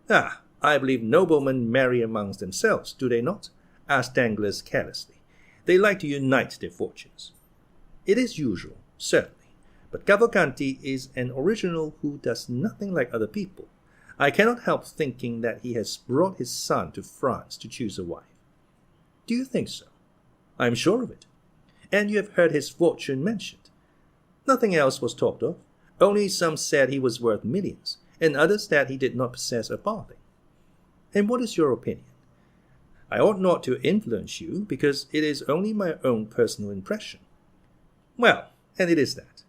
"Ah, I believe noblemen marry amongst themselves, do they not?" asked Danglars carelessly. "They like to unite their fortunes." "It is usual, certainly, but Cavalcanti is an original who does nothing like other people. I cannot help thinking that he has brought his son to France to choose a wife." "Do you think so?" "I am sure of it." "And you have heard his fortune mentioned?" "Nothing else was talked of. Only some said he was worth millions, and others that he did not possess a farthing." "And what is your opinion?" "I ought not to influence you, because it is only my own personal impression." "Well, and it is that.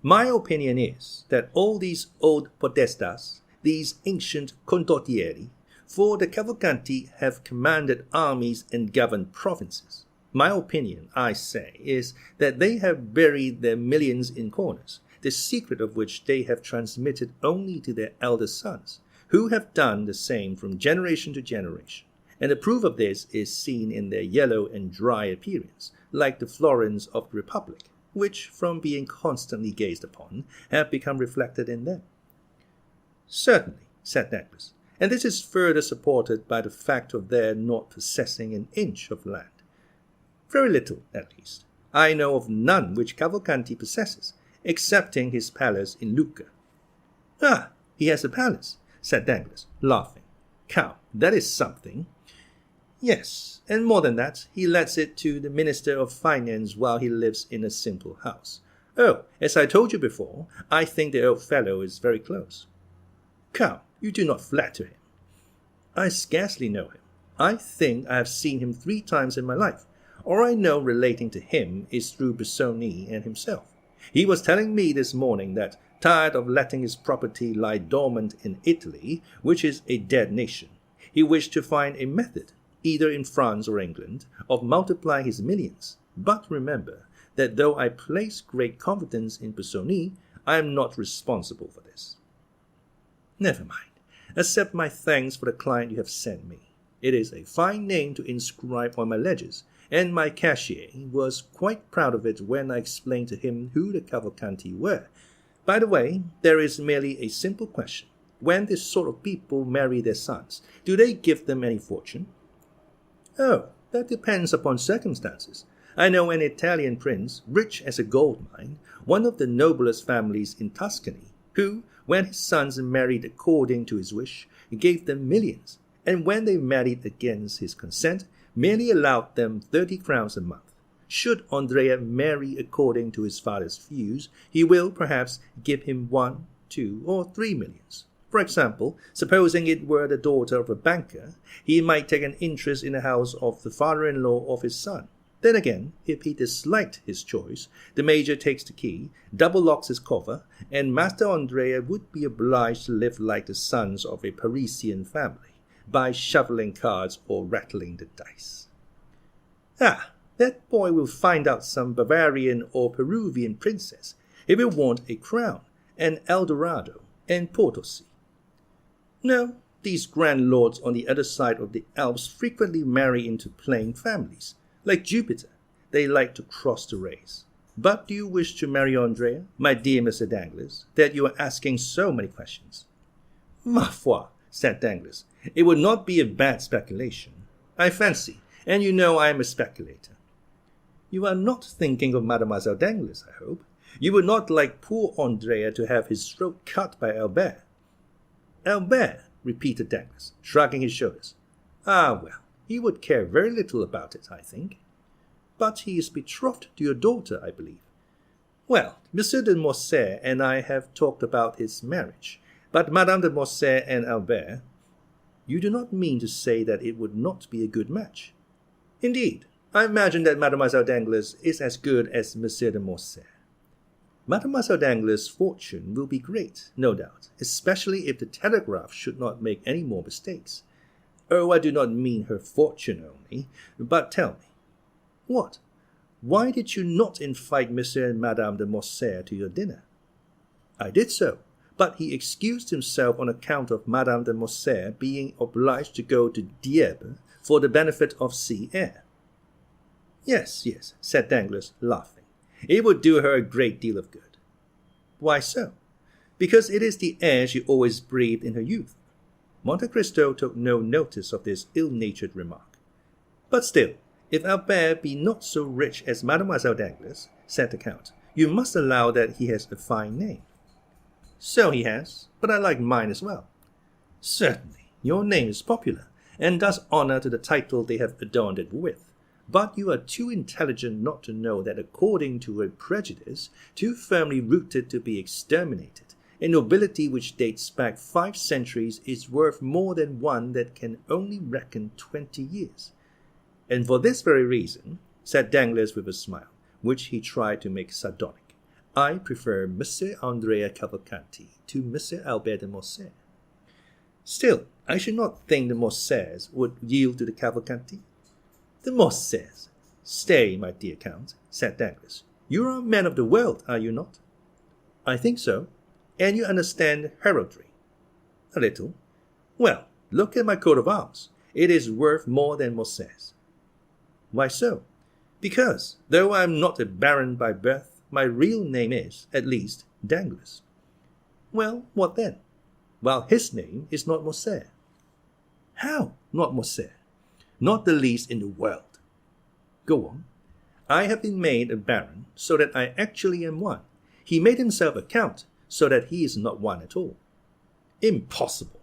My opinion is that all these old podestas, these ancient condottieri, for the Cavalcanti have commanded armies and governed provinces. My opinion, I say, is that they have buried their millions in corners, the secret of which they have transmitted only to their elder sons, who have done the same from generation to generation. And the proof of this is seen in their yellow and dry appearance, like the florins of the Republic. which, from being constantly gazed upon, have become reflected in them. Certainly, said Danglars, and this is further supported by the fact of their not possessing an inch of land. Very little, at least. I know of none which Cavalcanti possesses, excepting his palace in Lucca. Ah, he has a palace, said Danglars, laughing. Count, that is something. Yes, and more than that, he lets it to the Minister of Finance while he lives in a simple house. Oh, as I told you before, I think the old fellow is very close. Count, you do not flatter him. I scarcely know him. I think I have seen him 3 times in my life. All I know relating to him is through Busoni and himself. He was telling me this morning that, tired of letting his property lie dormant in Italy, which is a dead nation, he wished to find a method, either in France or England, of multiplying his millions. But remember that though I place great confidence in Busoni, I am not responsible for this. Never mind. Accept my thanks for the client you have sent me. It is a fine name to inscribe on my ledgers, and my cashier was quite proud of it when I explained to him who the Cavalcanti were. By the way, there is merely a simple question. When this sort of people marry their sons, do they give them any fortune? Oh, that depends upon circumstances. I know an Italian prince, rich as a gold mine, one of the noblest families in Tuscany, who, when his sons married according to his wish, gave them millions, and when they married against his consent, merely allowed them 30 crowns a month. Should Andrea marry according to his father's views, he will perhaps give him 1, 2, or 3 millions. For example, supposing it were the daughter of a banker, he might take an interest in the house of the father-in-law of his son. Then again, if he disliked his choice, the major takes the key, double locks his coffer, and Master Andrea would be obliged to live like the sons of a Parisian family, by shoveling cards or rattling the dice. Ah, that boy will find out some Bavarian or Peruvian princess. He will want a crown, an Eldorado, and Potosi. No, these grand lords on the other side of the Alps frequently marry into plain families. Like Jupiter, they like to cross the race. But do you wish to marry Andrea, my dear Mr. Danglars, that you are asking so many questions? Ma foi, said Danglars, it would not be a bad speculation. I fancy, and you know I am a speculator. You are not thinking of Mademoiselle Danglars, I hope. You would not like poor Andrea to have his throat cut by Albert. Albert, repeated Danglars, shrugging his shoulders. Ah, well, he would care very little about it, I think. But he is betrothed to your daughter, I believe. Well, Monsieur de Morcerf and I have talked about his marriage, but Madame de Morcerf and Albert— You do not mean to say that it would not be a good match? Indeed, I imagine that Mademoiselle Danglars is as good as Monsieur de Morcerf. Mademoiselle Danglars' fortune will be great, no doubt, especially if the telegraph should not make any more mistakes. Oh, I do not mean her fortune only, but tell me. What? Why did you not invite Monsieur and Madame de Morcerf to your dinner? I did so, but he excused himself on account of Madame de Morcerf being obliged to go to Dieppe for the benefit of sea air. Yes, said Danglars, laughing. It would do her a great deal of good. Why so? Because it is the air she always breathed in her youth. Monte Cristo took no notice of this ill-natured remark. But still, if Albert be not so rich as Mademoiselle Danglars, said the Count, you must allow that he has a fine name. So he has, but I like mine as well. Certainly, your name is popular, and does honor to the title they have adorned it with. But you are too intelligent not to know that according to a prejudice, too firmly rooted to be exterminated, a nobility which dates back 5 centuries is worth more than one that can only reckon 20 years. And for this very reason, said Danglars with a smile, which he tried to make sardonic, I prefer Monsieur Andrea Cavalcanti to Monsieur Albert de Morcerf. Still, I should not think the Morcerfs would yield to the Cavalcanti. The Morcerfs? Stay, my dear Count, said Danglars. You are a man of the world, are you not? I think so. And you understand heraldry? A little. Well, look at my coat of arms. It is worth more than Morcerf's. Why so? Because, though I am not a baron by birth, My real name is, at least, Danglars. Well, what then? Well, his name is not Morcerf. How not Morcerf? Not the least in the world. Go on. I have been made a baron, so that I actually am one. He made himself a count, so that he is not one at all. Impossible.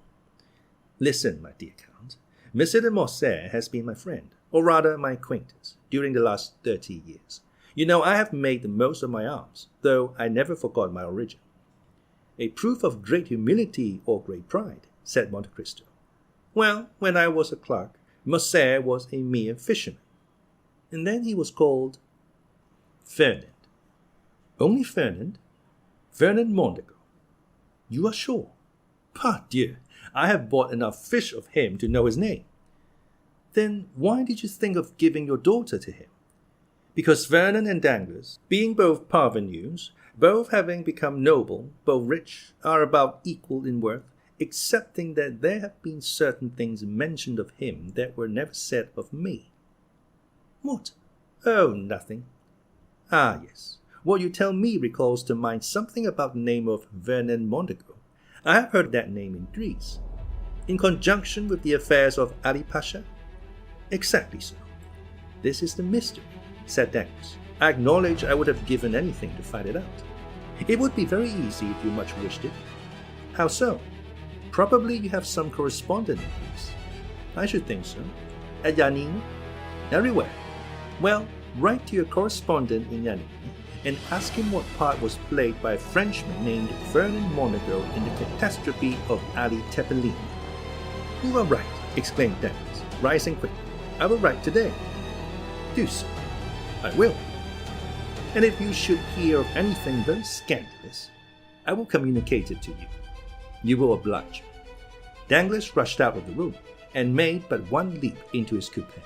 Listen, my dear Count. Monsieur de Morcerf has been my friend, or rather my acquaintance, during the last 30 years. You know, I have made the most of my arms, though I never forgot my origin. A proof of great humility or great pride, said Monte Cristo. Well, when I was a clerk, Morcerf was a mere fisherman. And then he was called Fernand. Only Fernand? Fernand Mondego. You are sure? Pardieu, I have bought enough fish of him to know his name. Then why did you think of giving your daughter to him? Because Fernand and Danglars, being both parvenus, both having become noble, both rich, are about equal in worth, excepting that there have been certain things mentioned of him that were never said of me. What? Oh, nothing. Ah, yes. What you tell me recalls to mind something about the name of Fernand Mondego. I have heard that name in Greece. In conjunction with the affairs of Ali Pasha? Exactly so. This is the mystery, said Danglars. I acknowledge I would have given anything to find it out. It would be very easy if you much wished it. How so? Probably you have some correspondent in Greece. I should think so. At Janina? Everywhere. Well, write to your correspondent in Janina and ask him what part was played by a Frenchman named Fernand Mondego in the catastrophe of Ali Tepelin. You are right, exclaimed Danglars, rising quickly. I will write today. Do so. I will. And if you should hear of anything very scandalous, I will communicate it to you. You will oblige me. Danglars rushed out of the room and made but one leap into his coupe.